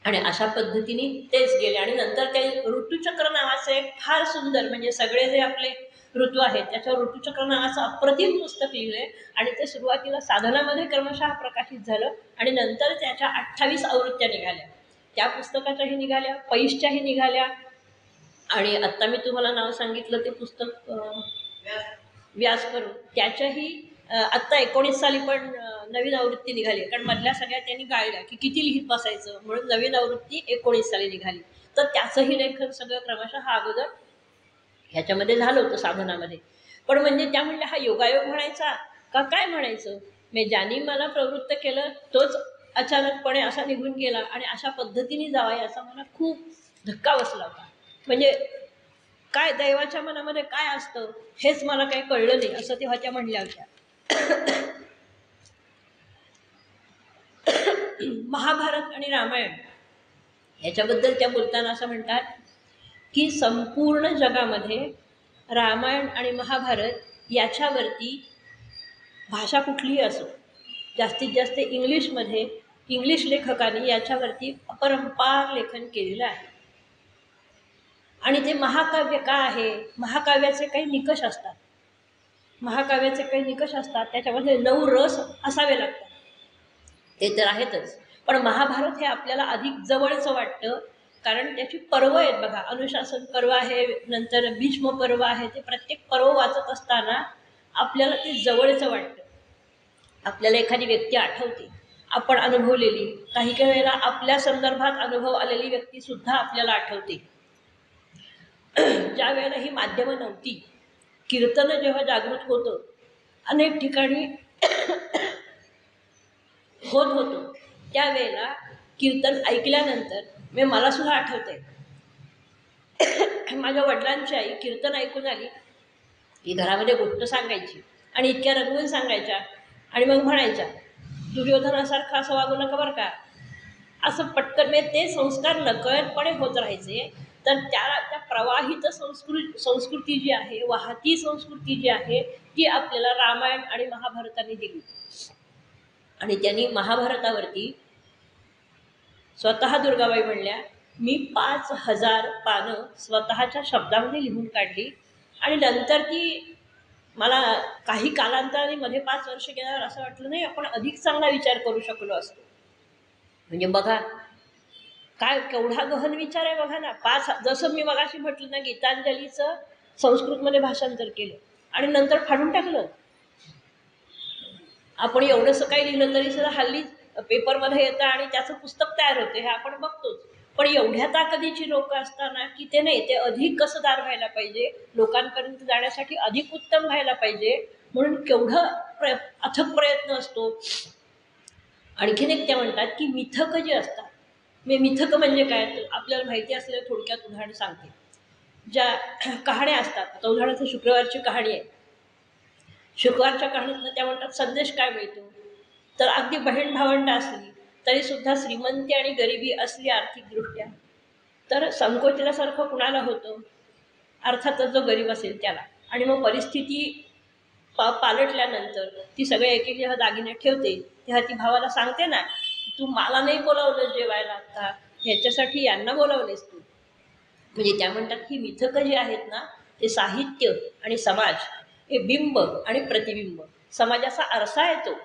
आणि अशा पद्धतीने तेच गेले. आणि नंतर ते ऋतुचक्र नावाचं एक फार सुंदर, म्हणजे सगळे जे आपले ऋतू आहेत त्याच्यावर ऋतुचक्र नावाचं अप्रतिम पुस्तक लिहिलंय. आणि ते सुरुवातीला साधनामध्ये क्रमशः प्रकाशित झालं आणि नंतर त्याच्या 28 आवृत्त्या निघाल्या. त्या पुस्तकाच्याही निघाल्या, पैशच्याही निघाल्या. आणि आत्ता मी तुम्हाला नाव सांगितलं ते पुस्तक व्यास करून त्याच्याही आत्ता 19 साली पण नवीन आवृत्ती निघाली. कारण मधल्या सगळ्या त्यांनी गाळल्या की किती लिहित बसायचं, म्हणून नवीन आवृत्ती 19 साली निघाली. तर त्याचंही लेखन सगळं क्रमशः अगोदर ह्याच्यामध्ये झालं होतं साधनामध्ये. पण म्हणजे त्या म्हणल्या हा योगायोग म्हणायचा का काय म्हणायचं. मी ज्यांनी मला प्रवृत्त केलं तोच अचानकपणे असा निघून गेला आणि अशा पद्धतीने जावा याचा मला खूप धक्का बसला होता. म्हणजे काय दैवाच्या मनामध्ये काय असतं हेच मला काही कळलं नाही, असं तेव्हा त्या म्हणल्या होत्या. महाभारत आणि रामायण याच्याबद्दल त्या बोलताना असं म्हणतात की संपूर्ण जगामध्ये रामायण आणि महाभारत याच्यावरती भाषा कुठलीही असो, जास्तीत जास्त इंग्लिशमध्ये इंग्लिश लेखकांनी याच्यावरती अपरंपार लेखन केलेलं आहे. आणि ते महाकाव्य का आहे, महाकाव्याचे काही निकष असतात. महाकाव्याचे काही निकष असतात, त्याच्यामध्ये 9 रस असावे लागतात, ते तर आहेतच. पण महाभारत हे आपल्याला अधिक जवळचं वाटतं कारण त्याची पर्व आहेत बघा. अनुशासन पर्व आहे, नंतर भीष्म पर्व आहे. ते प्रत्येक पर्व वाचत असताना आपल्याला ते जवळचं वाटतं. आपल्याला एखादी व्यक्ती आठवते, आपण अनुभवलेली, काही काही वेळेला आपल्या संदर्भात अनुभव आलेली व्यक्तीसुद्धा आपल्याला आठवते. ज्या वेळेला ही माध्यमं नव्हती, कीर्तन जेव्हा जागृत होतं, अनेक ठिकाणी होत होतं, त्यावेळेला कीर्तन ऐकल्यानंतर मला सुद्धा आठवते माझ्या वडिलांची आई कीर्तन ऐकून आली की घरामध्ये गोष्ट सांगायची आणि इतक्या रंगवून सांगायच्या आणि मग म्हणायच्या दुर्योधनासारखं असं वागू नका बरं का, असं पटकन. ते संस्कार नकळतपणे होत राहायचे. तर त्या प्रवाहित संस्कृती जी आहे, वाहती संस्कृती जी आहे, ती आपल्याला रामायण आणि महाभारताने दिली. आणि त्यांनी महाभारतावरती स्वतः दुर्गाबाई म्हणल्या मी 5000 पानं स्वतःच्या शब्दामध्ये लिहून काढली. आणि नंतर ती मला काही कालांतराने मध्ये 5 वर्ष गेल्यावर असं वाटलं नाही आपण अधिक चांगला विचार करू शकलो असतो. म्हणजे बघा काय केवढा गहन विचार आहे बघा ना. जसं मी मगाशी म्हटलं ना, गीतांजलीचं संस्कृतमध्ये भाषांतर केलं आणि नंतर फाडून टाकलं. आपण एवढंसं काही लिहिलं तरी सुद्धा हल्ली पेपरमध्ये येतं आणि त्याचं पुस्तक तयार होते, हे आपण बघतोच. पण एवढ्या ताकदीची लोक असताना की ते नाही, ते अधिक कसदार व्हायला पाहिजे, लोकांपर्यंत जाण्यासाठी अधिक उत्तम व्हायला पाहिजे, म्हणून केवढं अथक प्रयत्न असतो. आणखीन एक त्या म्हणतात की मिथक जे असतात, मिथक म्हणजे काय तर आपल्याला माहिती असलेलं थोडक्यात उदाहरण सांगते. ज्या कहाण्या असतात, आता उदाहरणार्थ शुक्रवारची कहाणी आहे. शुक्रवारच्या कहाणीतनं त्या म्हणतात संदेश काय मिळतो, तर अगदी बहीण भावंड असली तरी सुद्धा श्रीमंती आणि गरिबी असली आर्थिकदृष्ट्या तर संकोचल्यासारखं कुणाला होतं, अर्थातच जो गरीब असेल त्याला. आणि मग परिस्थिती पालटल्यानंतर ती सगळे एक एक जेव्हा दागिने ठेवते तेव्हा ती भावाला सांगते ना, तू मला नाही बोलावलं जेवायला आता, ह्याच्यासाठी यांना बोलावलेस तू. म्हणजे त्या म्हणतात ही मिथकं जी आहेत ना, ते साहित्य आणि समाज हे बिंब आणि प्रतिबिंब, समाजाचा आरसा येतो.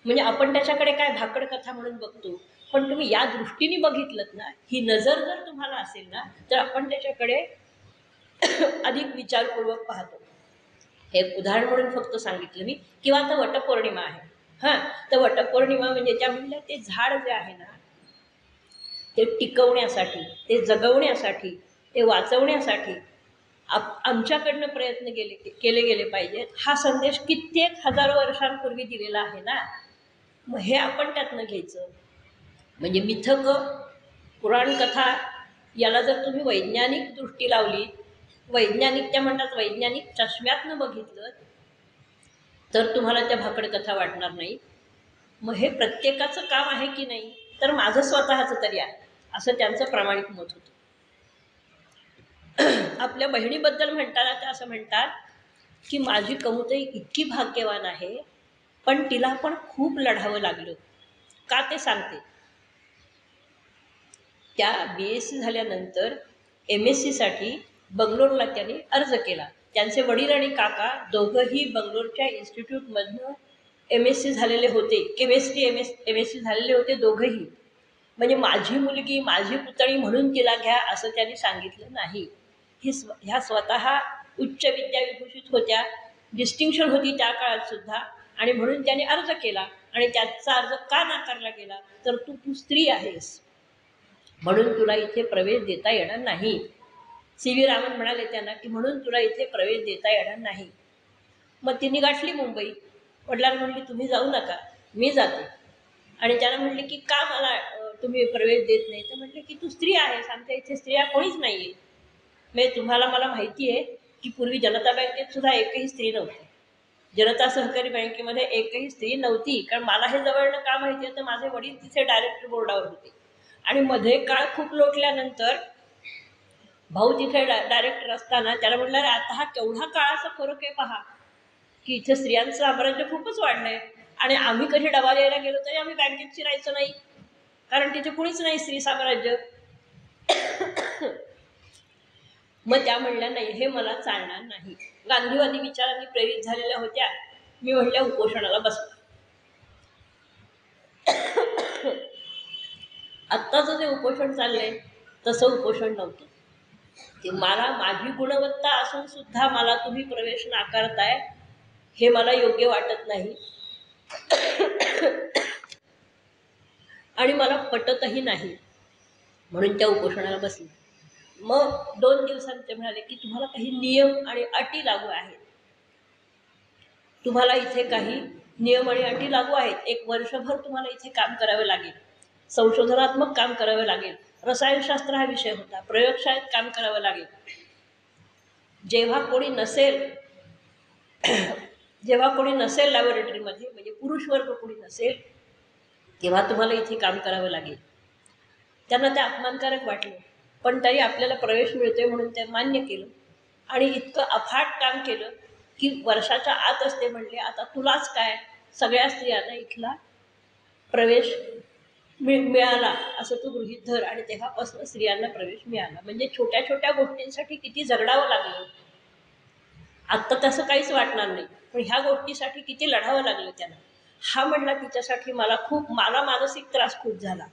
म्हणजे आपण त्याच्याकडे काय भाकड कथा म्हणून बघतो, पण तुम्ही या दृष्टीने बघितलं ना, ही नजर जर तुम्हाला असेल ना, तर आपण त्याच्याकडे अधिक विचारपूर्वक पाहतो. हे उदाहरण म्हणून फक्त सांगितलं मी. किंवा आता वटपौर्णिमा आहे. तर वटपौर्णिमा म्हणजे त्या म्हणल्या ते झाड जे आहे ना, ते टिकवण्यासाठी, ते जगवण्यासाठी, ते वाचवण्यासाठी आमच्याकडनं प्रयत्न केले गेले पाहिजेत. हा संदेश कित्येक हजारो वर्षांपूर्वी दिलेला आहे ना, मग हे आपण त्यातनं घ्यायचं. म्हणजे मिथक, पुराणकथा याला जर तुम्ही वैज्ञानिक दृष्टी लावली, वैज्ञानिक त्या म्हणतात वैज्ञानिक चष्म्यातनं बघितलं तर तुम्हाला त्या भाकड कथा वाटणार नाही. मग हे प्रत्येकाचं काम आहे की नाही, तर माझं स्वतःचं तरी आहे. असं त्यांचं प्रामाणिक मत होतं. आपल्या बहिणीबद्दल म्हणताना ते असं म्हणतात की माझी कमुताई इतकी भाग्यवान आहे, पण तिला पण खूप लढावं लागलं. का ते सांगते. त्या BSc झाल्यानंतर MSc बंगलोरला त्यांनी अर्ज केला. त्यांचे वडील आणि काका दोघंही बंगलोरच्या इन्स्टिट्यूटमधनं MSc झालेले होते. MSc झालेले होते दोघंही. म्हणजे माझी मुलगी माझी पुतणी म्हणून तिला घ्या असं त्यांनी सांगितलं नाही. ह्या स्वतः उच्च विद्याविभूषित होत्या, डिस्टिंक्शन होती त्या काळात सुद्धा, आणि म्हणून त्यांनी अर्ज केला. आणि त्याचा अर्ज का नाकारला गेला, तर तू स्त्री आहेस म्हणून तुला इथे प्रवेश देता येणार नाही. CV रामन म्हणाले त्यांना की म्हणून तुला इथे प्रवेश देता येणार नाही. मग तिने गाठली मुंबई. वडिलांना म्हणली तुम्ही जाऊ नका, मी जाते. आणि त्यांना म्हणले की का मला तुम्ही प्रवेश देत नाही, तर म्हटले की तू स्त्री आहेस, आमच्या इथे स्त्रिया कोणीच नाही आहे. म्हणजे मला माहिती आहे की पूर्वी जनता बँकेत सुद्धा एकही स्त्री नव्हती. जनता सहकारी बँकेमध्ये एकही स्त्री नव्हती. कारण मला हे जवळनं का माहिती आहे, तर माझे वडील तिथे डायरेक्टर बोर्डावर होते. आणि मध्ये काळ खूप लोटल्यानंतर भाऊ तिथे डायरेक्टर असताना त्याला म्हटलं अरे आता हा केवढा काळाचा फरक आहे पहा, की इथे स्त्रियांचं साम्राज्य खूपच वाढलंय. आणि आम्ही कधी डबा द्यायला गेलो तरी आम्ही बँकेत शिरायचं नाही, कारण तिथे कुणीच नाही स्त्री साम्राज्य. मग त्या म्हणल्या नाही हे मला चालणार नाही. गांधीवादी विचारांनी प्रेरित झालेल्या होत्या. मी म्हणल्या उपोषणाला बसला. आत्ताचं जे उपोषण चाललंय तसं उपोषण नव्हतं. ते मला माझी गुणवत्ता असून सुद्धा मला तुम्ही प्रवेश नाकारताय हे मला योग्य वाटत नाही आणि मला पटतही नाही. म्हणून त्या उपोषणाला बसले. मग 2 दिवसांनी ते म्हणाले की तुम्हाला काही नियम आणि अटी लागू आहेत. तुम्हाला इथे काही नियम आणि अटी लागू आहेत. 1 वर्षभर तुम्हाला इथे काम करावं लागेल, संशोधनात्मक काम करावं लागेल. रसायनशास्त्र हा विषय होता. प्रयोगशाळेत काम करावं लागेल. जेव्हा कोणी नसेल लॅबोरेटरीमध्ये, म्हणजे पुरुष वर्ग कोणी नसेल, तेव्हा तुम्हाला इथे काम करावं लागेल. त्यांना ते अपमानकारक वाटलं, पण तरी आपल्याला प्रवेश मिळतोय म्हणून ते मान्य केलं. आणि इतकं अफाट काम केलं की वर्षाच्या आत असते म्हणले आता तुलाच काय, सगळ्या स्त्रियांना इथला प्रवेश मिळाला असं तू गृहीत धर. आणि तेव्हापासून स्त्रियांना प्रवेश मिळाला. म्हणजे छोट्या छोट्या गोष्टींसाठी किती झगडावं लागलं. आत्ता तसं काहीच वाटणार नाही, पण ह्या गोष्टीसाठी किती लढावं लागलं त्यांना. हा म्हणला तिच्यासाठी मला मानसिक त्रास खूप झाला.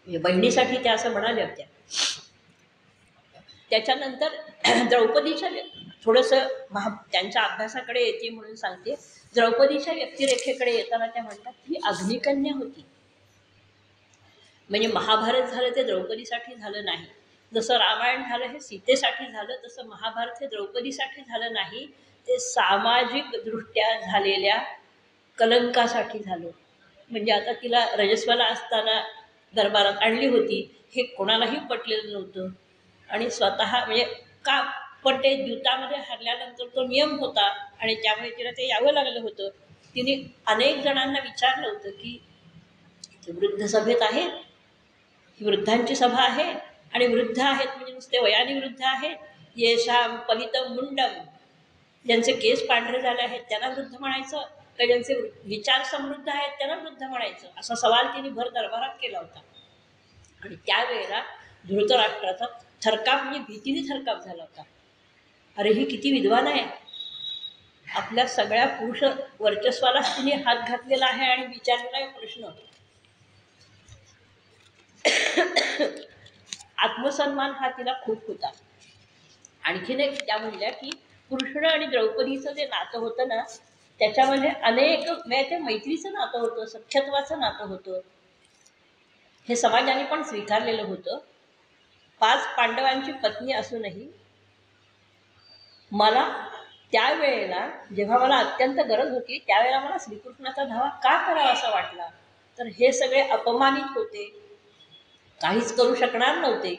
बहिणीसाठी त्या असं म्हणाल्या होत्या. त्याच्यानंतर द्रौपदीच्या थोडंसं त्यांच्या अभ्यासाकडे येते म्हणून सांगते. द्रौपदीच्या व्यक्तिरेखेकडे येताना त्या म्हणतात ही अग्निकन्या होती. म्हणजे महाभारत झालं ते द्रौपदीसाठी झालं नाही. जसं रामायण झालं हे सीतेसाठी झालं, तसं महाभारत हे द्रौपदीसाठी झालं नाही. ते सामाजिक दृष्ट्या झालेल्या कलंकासाठी झालं. म्हणजे आता तिला रजस्वाला असताना दरबारात आणली होती, हे कोणालाही पटलेलं नव्हतं. आणि स्वतः म्हणजे का, पण ते युद्धामध्ये हरल्यानंतर तो नियम होता आणि त्यामुळे तिला ते यावं लागलं होतं. तिने अनेक जणांना विचारलं होतं की वृद्ध सभेत आहेत, ही वृद्धांची सभा आहे आणि वृद्ध आहेत म्हणजे नुसते वयाने वृद्ध आहेत, येशाम पलितम मुंडम, ज्यांचे केस पांढरे झाले आहेत त्यांना वृद्ध म्हणायचं का ज्यांचे विचार समृद्ध आहेत त्यांना वृद्ध म्हणायचं, असा सवाल तिने भर दरबारात केला होता. आणि त्यावेळेला धृतराष्ट्राचा थरकाप म्हणजे भीतीने थरकाप झाला होता. अरे ही किती विद्वान आहे, आपल्या सगळ्या पुरुष वर्चस्वाला तिने हात घातलेला आहे आणि विचारलेला आहे प्रश्न. आत्मसन्मान हा तिला खूप होता. आणखीन एक त्या म्हणल्या की कृष्ण आणि द्रौपदीचं जे नातं होतं ना, त्याच्यामध्ये अनेक ते मैत्रीचं नातं होतं, सख्यत्वाचं नातं होतं. हे समाजाने पण स्वीकारलेलं होतं. 5 पांडवांची पत्नी असूनही मला त्यावेळेला जेव्हा मला अत्यंत गरज होती त्यावेळेला मला श्रीकृष्णाचा धावा का करावा असा वाटला, तर हे सगळे अपमानित होते, काहीच करू शकणार नव्हते,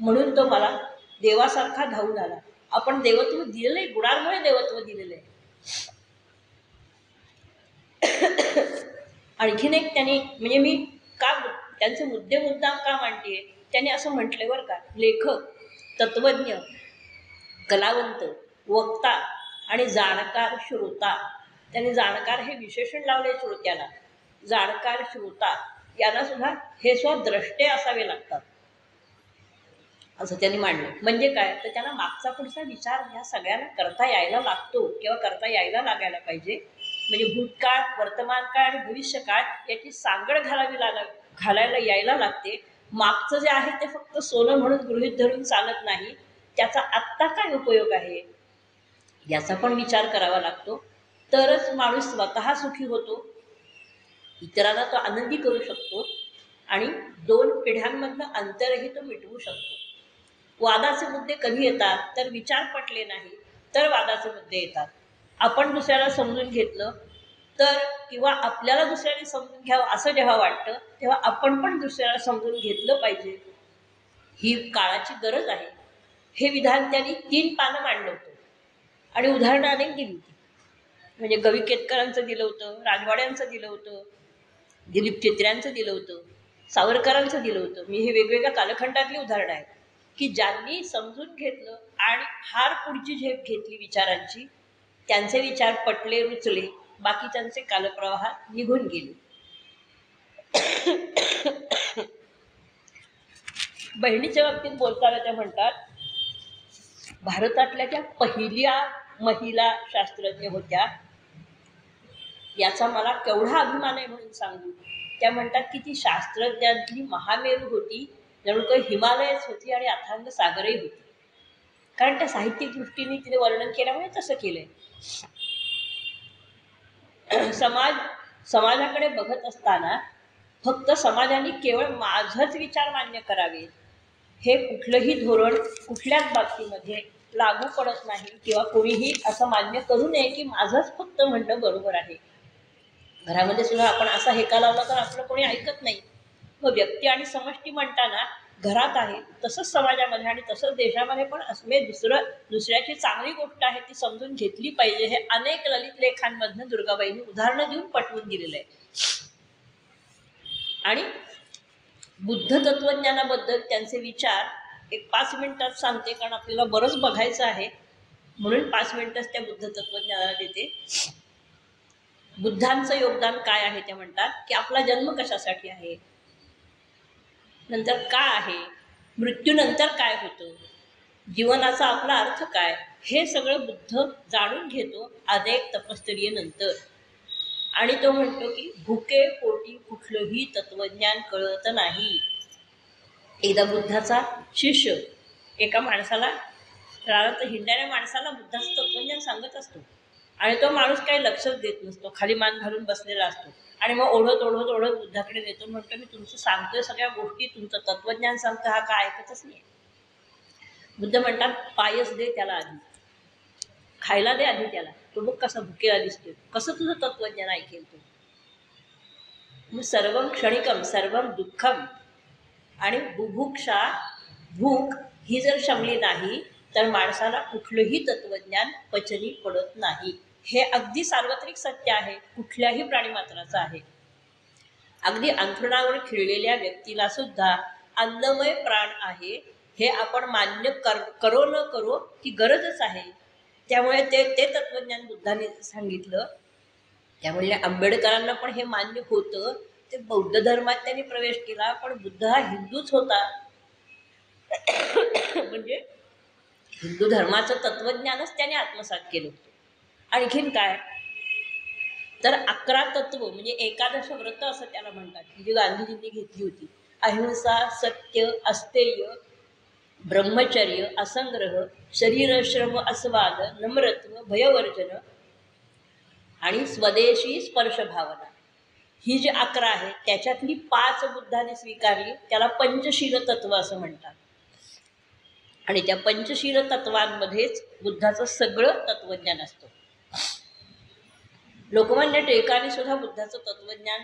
म्हणून तो मला देवासारखा धावून आला. आपण देवत्व दिलेलं आहे, गुणांमुळे देवत्व दिलेलं आहे. आणखीन एक त्यांनी म्हणजे मी का त्यांचे मुद्दे मुद्दाम का मांडते? त्यांनी असं म्हटले बरं का, लेखक, तत्वज्ञ, कलावंत, वक्ता आणि जाणकार श्रोता. त्यांनी जाणकार हे विशेषण लावले श्रोत्याला. जाणकार श्रोता यांना सुद्धा हे स्वद्रष्टे असावे लागतात असं त्यांनी मांडलं. म्हणजे काय, तर त्यांना मागचा पुढचा विचार ह्या सगळ्यांना करता यायला लागतो किंवा करता यायला लागायला पाहिजे. म्हणजे भूतकाळ, वर्तमान काळ आणि भविष्यकाळ याची सांगड घालायला यायला लागते. मागचं जे आहे ते फक्त सोनं म्हणून गृहीत धरून चालत नाही, त्याचा आत्ता काय उपयोग आहे याचा पण विचार करावा लागतो. तरच माणूस स्वतः सुखी होतो, इतरांना तो आनंदी करू शकतो आणि 2 पिढ्यांमधलं अंतरही तो मिटवू शकतो. वादाचे मुद्दे कधी येतात, तर विचार पटले नाही तर वादाचे मुद्दे येतात. आपण दुसऱ्याला समजून घेतलं तर, किंवा आपल्याला दुसऱ्याने समजून घ्यावं असं जेव्हा वाटतं तेव्हा आपण पण दुसऱ्याला समजून घेतलं पाहिजे, ही काळाची गरज आहे. हे विधान त्यांनी 3 पानं मांडलं होतं आणि उदाहरणं अनेक दिली होती. म्हणजे गवी केतकरांचं दिलं होतं, राजवाड्यांचं दिलं होतं, दिलीप चित्र्यांचं दिलं होतं, सावरकरांचं दिलं होतं. मी हे वेगवेगळ्या कालखंडातली उदाहरणं आहेत की ज्यांनी समजून घेतलं आणि फार पुढची झेप घेतली विचारांची, त्यांचे विचार पटले, रुचले, बाकीच्यांचे कालप्रवाह निघून गेले. बहिणीच्या बाबतीत बोलताना त्या म्हणतात, भारतातल्या त्या पहिल्या महिला शास्त्रज्ञ होत्या, याचा मला केवढा अभिमान आहे म्हणून सांगू. त्या म्हणतात की ती शास्त्रज्ञांतली महामेरू होती, जणू काही हिमालयच होती आणि अथांग सागरही होती. कारण त्या साहित्यिक दृष्टीने तिने वर्णन केल्यामुळे तसं केलंय. समाजाकडे बघत असताना फक्त समाजाने केवळ माझंच विचार मान्य करावे हे कुठलंही धोरण कुठल्याच बाबतीमध्ये लागू पडत नाही, किंवा कोणीही असं मान्य करू नये की माझंच फक्त म्हणणं बरोबर आहे. घरामध्ये सुद्धा आपण असा हेका लावला तर आपलं कोणी ऐकत नाही. मग व्यक्ती आणि समष्टी म्हणताना घरात आहे तसंच समाजामध्ये आणि तसंच देशामध्ये पण असणे दुसऱ्याची चांगली गोष्ट आहे ती समजून घेतली पाहिजे. हे अनेक ललित लेखांमधनं दुर्गाबाईंनी उदाहरणं देऊन पटवून दिलेलं आहे. आणि बुद्ध तत्वज्ञानाबद्दल त्यांचे विचार एक 5 मिनिटात सांगते, कारण आपल्याला बरंच बघायचं आहे म्हणून 5 मिनिटच त्या बुद्ध तत्वज्ञानाला देते. बुद्धांचं योगदान काय आहे ते म्हणतात की आपला जन्म कशासाठी आहे, नंतर काय आहे, मृत्यूनंतर काय होतं, जीवनाचा आपला अर्थ काय, हे सगळं बुद्ध जाणून घेतो अनेक तपश्चर्येनंतर. आणि तो म्हणतो की भुके पोटी कुठलंही तत्वज्ञान कळत नाही. एकदा बुद्धाचा शिष्य एका माणसाला, हिंडणाऱ्या माणसाला बुद्धाचं तत्वज्ञान सांगत असतो आणि तो माणूस काही लक्षच देत नसतो, खाली मान घालून बसलेला असतो. आणि मग ओढत ओढत ओढत बुद्धाकडे देतो, म्हणतो मी तुमचं सांगतोय सगळ्या गोष्टी, तुमचं तत्वज्ञान सांगतो, हा काय ऐकतच नाही. बुद्ध म्हणतात पायस दे त्याला आधी, खायला दे आधी त्याला, तो बघ कसा भुकेला दिसतोय, कसं तुझं तत्वज्ञान ऐकेल तो. मग सर्वम क्षणिकम सर्वम दुःखम, आणि बुभुक्षा भूक ही जर शमली नाही तर माणसाला कुठलंही तत्वज्ञान पचनी पडत नाही. हे अगदी सार्वत्रिक सत्य आहे, कुठल्याही प्राणीमात्राचं आहे. अगदी अंथरुणावर खिळलेल्या व्यक्तीला सुद्धा अन्नमय प्राण आहे हे आपण मान्य करो न करो ती गरजच आहे. त्यामुळे ते तत्वज्ञान बुद्धाने सांगितलं. त्यामुळे आंबेडकरांना पण हे मान्य होतं. ते बौद्ध धर्मात त्यांनी प्रवेश केला, पण बुद्ध हा हिंदूच होता. म्हणजे हिंदू धर्माचं तत्वज्ञानच त्याने आत्मसात केलं होतं. आणखीन काय तर 11 तत्व म्हणजे एकादश व्रत असं त्याला म्हणतात, जी गांधीजींनी घेतली होती. अहिंसा, सत्य, अस्तेय, ब्रह्मचर्य, असंग्रह, शरीरश्रम, अस्वाद, नम्रत्व, भयवर्जन आणि स्वदेशी स्पर्श भावना. ही जी 11 आहे त्याच्यातली 5 बुद्धाने स्वीकारली, त्याला पंचशील तत्व असं म्हणतात. आणि त्या पंचशील तत्वांमध्येच बुद्धाचं सगळं तत्वज्ञान असतं. लोकमान्य टिळकाने सुद्धा बुद्धाचं तत्वज्ञान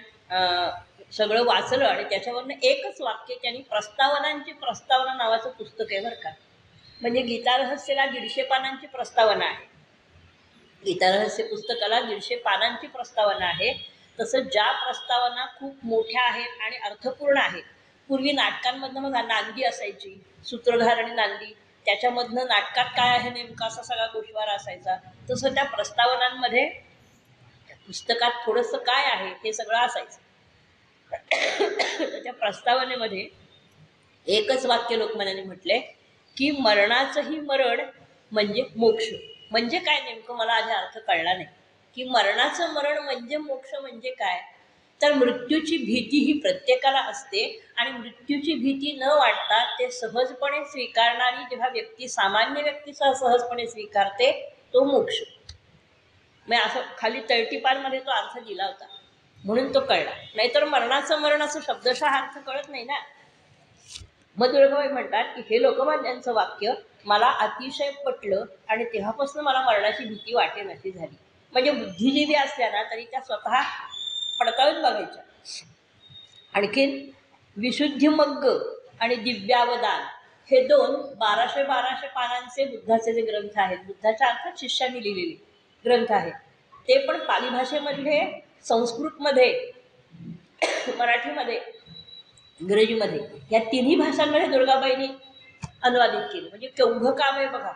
सगळं वाचलं आणि त्याच्यावरनं एकच वाक्य त्यांनी प्रस्तावनांची प्रस्तावना नावाचं पुस्तक आहे बरं का. म्हणजे गीतारहस्यला 150 पानांची प्रस्तावना आहे. गीतारहस्य पुस्तकाला 150 पानांची प्रस्तावना आहे. तसं ज्या प्रस्तावना खूप मोठ्या आहेत आणि अर्थपूर्ण आहेत, पूर्वी नाटकांमधनं बघा नांदी असायची, सूत्रधार आणि नांदी, त्याच्यामधनं नाटकात काय आहे नेमका असा सगळा गोषवारा असायचा, तसं त्या प्रस्तावनांमध्ये पुस्तकात थोडंसं काय आहे हे सगळं असायचं. त्या प्रस्तावनेमध्ये एकच वाक्य लोकमान्याने म्हटले की मरणाचंही मरण म्हणजे मोक्ष. म्हणजे काय नेमकं मला आधी अर्थ कळला नाही की मरणाचं मरण म्हणजे मोक्ष म्हणजे काय. तर मृत्यूची भीती ही प्रत्येकाला असते आणि मृत्यूची भीती न वाटता ते सहजपणे स्वीकारणारी जेव्हा व्यक्ती सामान्य व्यक्तीसह सहजपणे स्वीकारते तो मोक्ष. मी असं खाली तळटीपारमध्ये तो अर्थ दिला होता म्हणून तो कळला, नाहीतर मरणाचं मरण असं शब्दशः अर्थ कळत नाही ना. मग दुर्गाबाई म्हणतात की हे लोकमान्यांचं वाक्य मला अतिशय पटलं आणि तेव्हापासून मला मरणाची भीती वाटेनाशी झाली. म्हणजे बुद्धिजीवी असल्या ना तरी त्या स्वतः पडताळून बघायच्या. आणखीन विशुद्धिमग्ग आणि दिव्यावदान हे दोन 1200 पानांचे बुद्धाचे जे ग्रंथ आहेत, बुद्धाच्या अर्थात शिष्यांनी लिहिलेले ग्रंथ आहेत, ते पण पाली भाषेमध्ये, संस्कृतमध्ये, मराठीमध्ये, इंग्रजीमध्ये या तिन्ही भाषांमध्ये दुर्गाबाईंनी अनुवादित केलं. म्हणजे केवढं काम आहे बघा.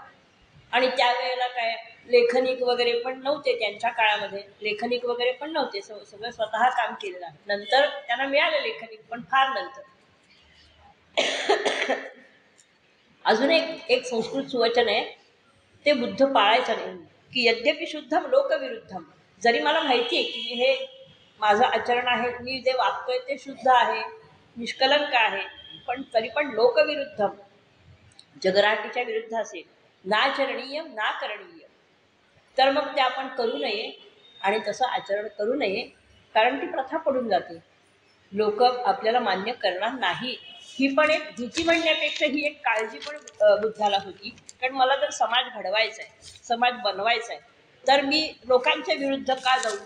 आणि त्यावेळेला काय लेखनिक वगैरे पण नव्हते, त्यांच्या काळामध्ये लेखनिक वगैरे पण नव्हते, सगळं स्वतः काम केलेलं आहे. नंतर त्यांना मिळालं लेखनिक, पण फार नंतर. अजून एक संस्कृत सुवचन आहे, ते बुद्ध पाळायचं नाही की यद्यपि शुद्धम लोकविरुद्धम. जरी मला माहिती आहे की हे माझं आचरण आहे, मी जे वागतोय ते शुद्ध आहे, निष्कलंक आहे, पण तरी पण लोकविरुद्धम, जगराटीच्या विरुद्ध असेल, नाचरणीय ना करणीय, तर मग ते आपण करू नये आणि तसं आचरण करू नये, कारण ती प्रथा पडून जाते, लोक आपल्याला मान्य करणार नाही. ही पण एक भीती म्हणण्यापेक्षा ही एक काळजी पण बुद्धाला होती. कारण मला जर समाज घडवायचा आहे, समाज बनवायचा आहे, तर मी लोकांच्या विरुद्ध का जाऊ.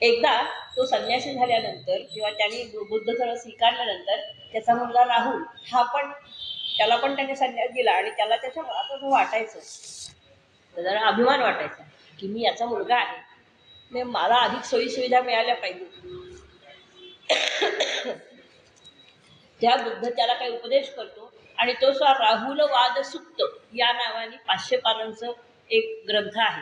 एकदा तो संन्यासी झाल्यानंतर किंवा त्यांनी बुद्ध धर्म स्वीकारल्यानंतर त्याचा मुलगा राहुल हा पण, त्याला पण त्याने संन्यास दिला आणि त्याला त्याच्या आता वाटायचं, जरा अभिमान वाटायचा की मी याचा मुलगा आहे, मी मला अधिक सोयीसुविधा मिळाल्या पाहिजे. त्या बुद्ध त्याला काही उपदेश करतो आणि तो राहुल वाद सुक्त या नावाने 500 पानांचं एक ग्रंथ आहे.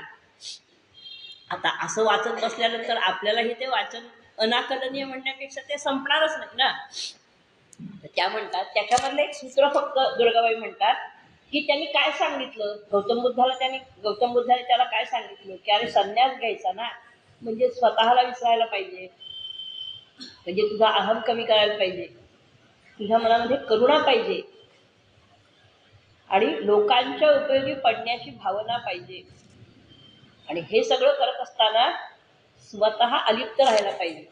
आता असं वाचत बसल्यानंतर आपल्यालाही ते वाचन अनाकलनीय म्हणण्यापेक्षा ते संपणारच नाही ना. त्या म्हणतात त्याच्यामधलं एक सूत्र फक्त दुर्गाबाई म्हणतात की त्यांनी काय सांगितलं गौतम बुद्धाने त्याला काय सांगितलं की अरे संन्यास घ्यायचा ना म्हणजे स्वतःला विसरायला पाहिजे, म्हणजे तुझा अहम कमी करायला पाहिजे, तुझ्या मनामध्ये करुणा पाहिजे आणि लोकांच्या उपयोगी पडण्याची भावना पाहिजे. आणि हे सगळं करत असताना स्वतः अलिप्त राहायला पाहिजे.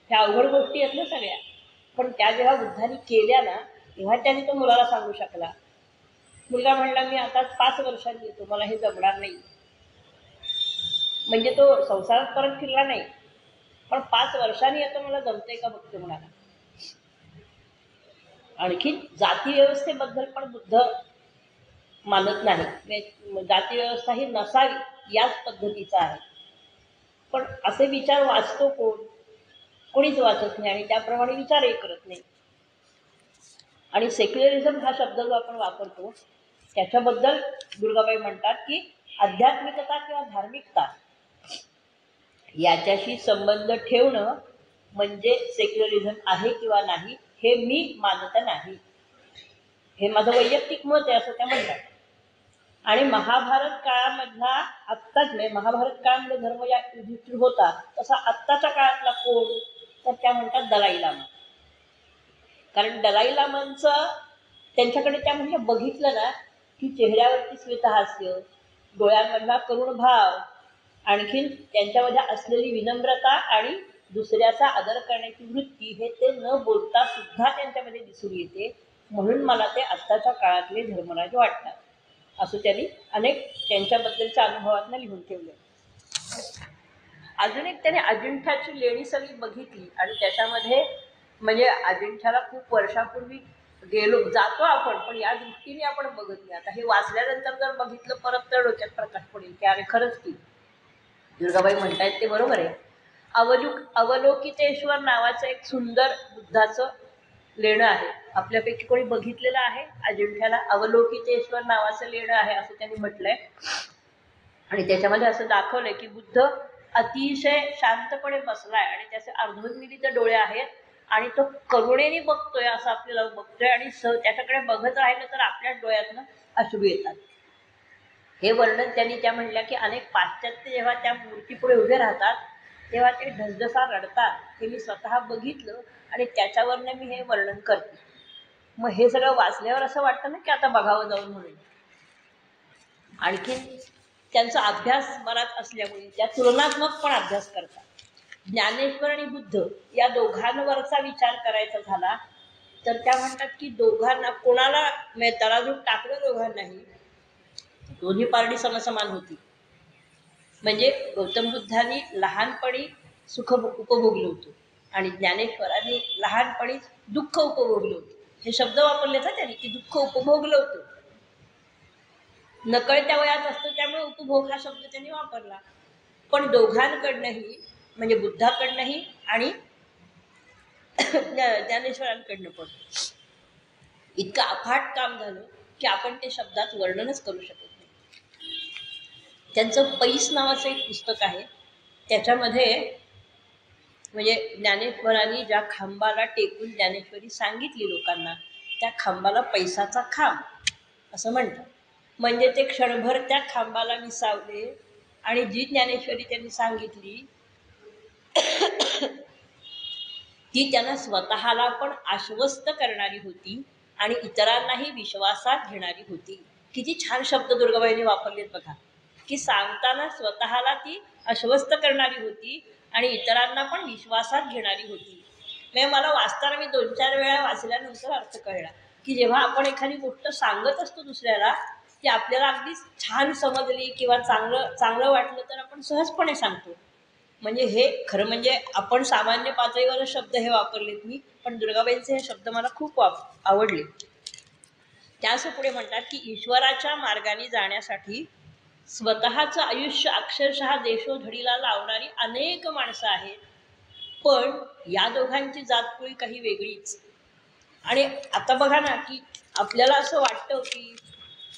ह्या अवघड गोष्टी आहेत ना सगळ्या, पण त्या जेव्हा बुद्धांनी केल्या ना तेव्हा त्याने तो मुलाला सांगू शकला. मुलगा म्हणला मी आता 5 वर्षांनी येतो, मला हे जमणार नाही. म्हणजे तो संसारात परत फिरला नाही, पण 5 वर्षांनी येतो मला जमतंय का बघतो म्हणाला. आणखी जाती व्यवस्थेबद्दल पण बुद्ध मानत नाही, जाती व्यवस्था ही नसावी याच पद्धतीचा आहे. पण असे विचार वाचतो कोण, कोणीच वाचत नाही आणि त्याप्रमाणे विचारही करत नाही. आणि सेक्युलरिझम हा शब्द जो आपण वापरतो त्याच्याबद्दल दुर्गाबाई म्हणतात की आध्यात्मिकता किंवा धार्मिकता याच्याशी संबंध ठेवणं म्हणजे सेक्युलरिझम आहे किंवा नाही हे मी मानत नाही, हे माझं वैयक्तिक मत आहे असं त्या म्हणतात. आणि महाभारत काळामधला आत्ताच म्हणजे महाभारत काळामध्ये धर्म या युधिष्ठिर होता तसा आत्ताच्या काळातला कोण, तर त्या म्हणतात दलाई लामा. कारण दलाई लामांचं त्यांच्याकडे त्या म्हणजे बघितलं ना की चेहऱ्यावरती स्मितहास्य, डोळ्यांमधला करुण भाव, आणखीन त्यांच्यामध्ये असलेली विनम्रता आणि दुसऱ्याचा आदर करण्याची वृत्ती हे ते न बोलता सुद्धा त्यांच्यामध्ये दिसून येते. म्हणून मला ते आत्ताच्या काळातले धर्मराज वाटतात असं त्यांनी अनेक त्यांच्याबद्दलच्या अनुभवातनं लिहून ठेवले. अजून एक त्याने अजिंठ्याची लेणी सगळी बघितली आणि त्याच्यामध्ये म्हणजे अजिंठ्याला खूप वर्षापूर्वी जातो आपण, पण या दृष्टीने आपण बघत नाही. आता हे वाचल्यानंतर जर बघितलं परत तर डोक्यात प्रकाश पडेल की अरे खरंच की दुर्गाबाई म्हणतायत ते बरोबर आहे. अवलोकितेश्वर नावाचं एक सुंदर बुद्धाचं लेणं आहे. आपल्यापैकी कोणी बघितलेलं आहे अजिंठ्याला? अवलोकितेश्वर नावाचं लेणं आहे असं त्यांनी म्हटलंय. आणि त्याच्यामध्ये असं दाखवलंय की बुद्ध अतिशय शांतपणे बसलाय आणि त्याचे अर्धोन्मिलित डोळे आहेत आणि तो करुणेने बघतोय, असं आपल्याला बघतोय आणि त्याच्याकडे बघत राहिलं तर आपल्याच डोळ्यातनं अश्रू येतात. हे वर्णन त्यांनी त्या म्हणल्या की अनेक पाश्चात्य जेव्हा त्या मूर्तीपुढे उभे राहतात तेव्हा ते ढसढसा रडतात. हे मी स्वतः बघितलं आणि त्याच्यावरनं मी हे वर्णन करते. मग हे सगळं वाचल्यावर असं वाटतं ना की आता बघावं जाऊन म्हणून. आणखी त्यांचा अभ्यास बराच असल्यामुळे त्या तुलनात्मक पण अभ्यास करतात. ज्ञानेश्वर आणि बुद्ध या दोघांवरचा विचार करायचा झाला तर त्या म्हणतात की दोघांना कोणाला तराजूत टाकलं दोघांनाही, दोन्ही पारडी समसमान होती. म्हणजे गौतम बुद्धांनी लहानपणी सुख उपभोगलं होतं आणि ज्ञानेश्वरांनी लहानपणी दुःख उपभोगलं होतं. हे शब्द वापरले ना त्यांनी की दुःख उपभोगलं होतं. नकळत्या वयात असतं त्यामुळे उपभोग हा शब्द त्यांनी वापरला. पण दोघांकडनंही म्हणजे बुद्धाकडनंही आणि ज्ञानेश्वरांकडनं पण इतकं अफाट काम झालं की आपण ते शब्दात वर्णनच करू शकत नाही. त्यांचं पैस नावाचं एक पुस्तक आहे. त्याच्यामध्ये म्हणजे ज्ञानेश्वरांनी ज्या खांबाला टेकून ज्ञानेश्वरी सांगितली लोकांना त्या खांबाला पैसाचा खांब असं म्हणतात. म्हणजे ते क्षणभर त्या खांबाला विसावले आणि जी ज्ञानेश्वरी त्यांनी सांगितली ती त्यांना स्वतःला पण आश्वस्त करणारी होती आणि इतरांनाही विश्वासात घेणारी होती. किती छान शब्द दुर्गाबाईंनी वापरलेत बघा, की सांगताना स्वतःला ती आश्वस्त करणारी होती आणि इतरांना पण विश्वासात घेणारी होती. म्हणजे मला वाचताना मी 2-4 वेळा वाचल्यानंतर अर्थ कळला की जेव्हा आपण एखादी गोष्ट सांगत असतो दुसऱ्याला ती आपल्याला अगदी छान समजली किंवा चांगलं वाटलं तर आपण सहजपणे सांगतो. म्हणजे हे खरं म्हणजे आपण सामान्य पातळीवर शब्द हे वापरलेत मी, पण दुर्गाबाईंचे हे शब्द मला खूप आवडले. त्यास पुढे म्हणतात की ईश्वराच्या मार्गाने जाण्यासाठी स्वतःचं आयुष्य अक्षरशः देशोधडीला लावणारी अनेक माणसं आहेत, पण या दोघांची जातकुळी काही वेगळीच. आणि आता बघा ना की आपल्याला असं वाटतं की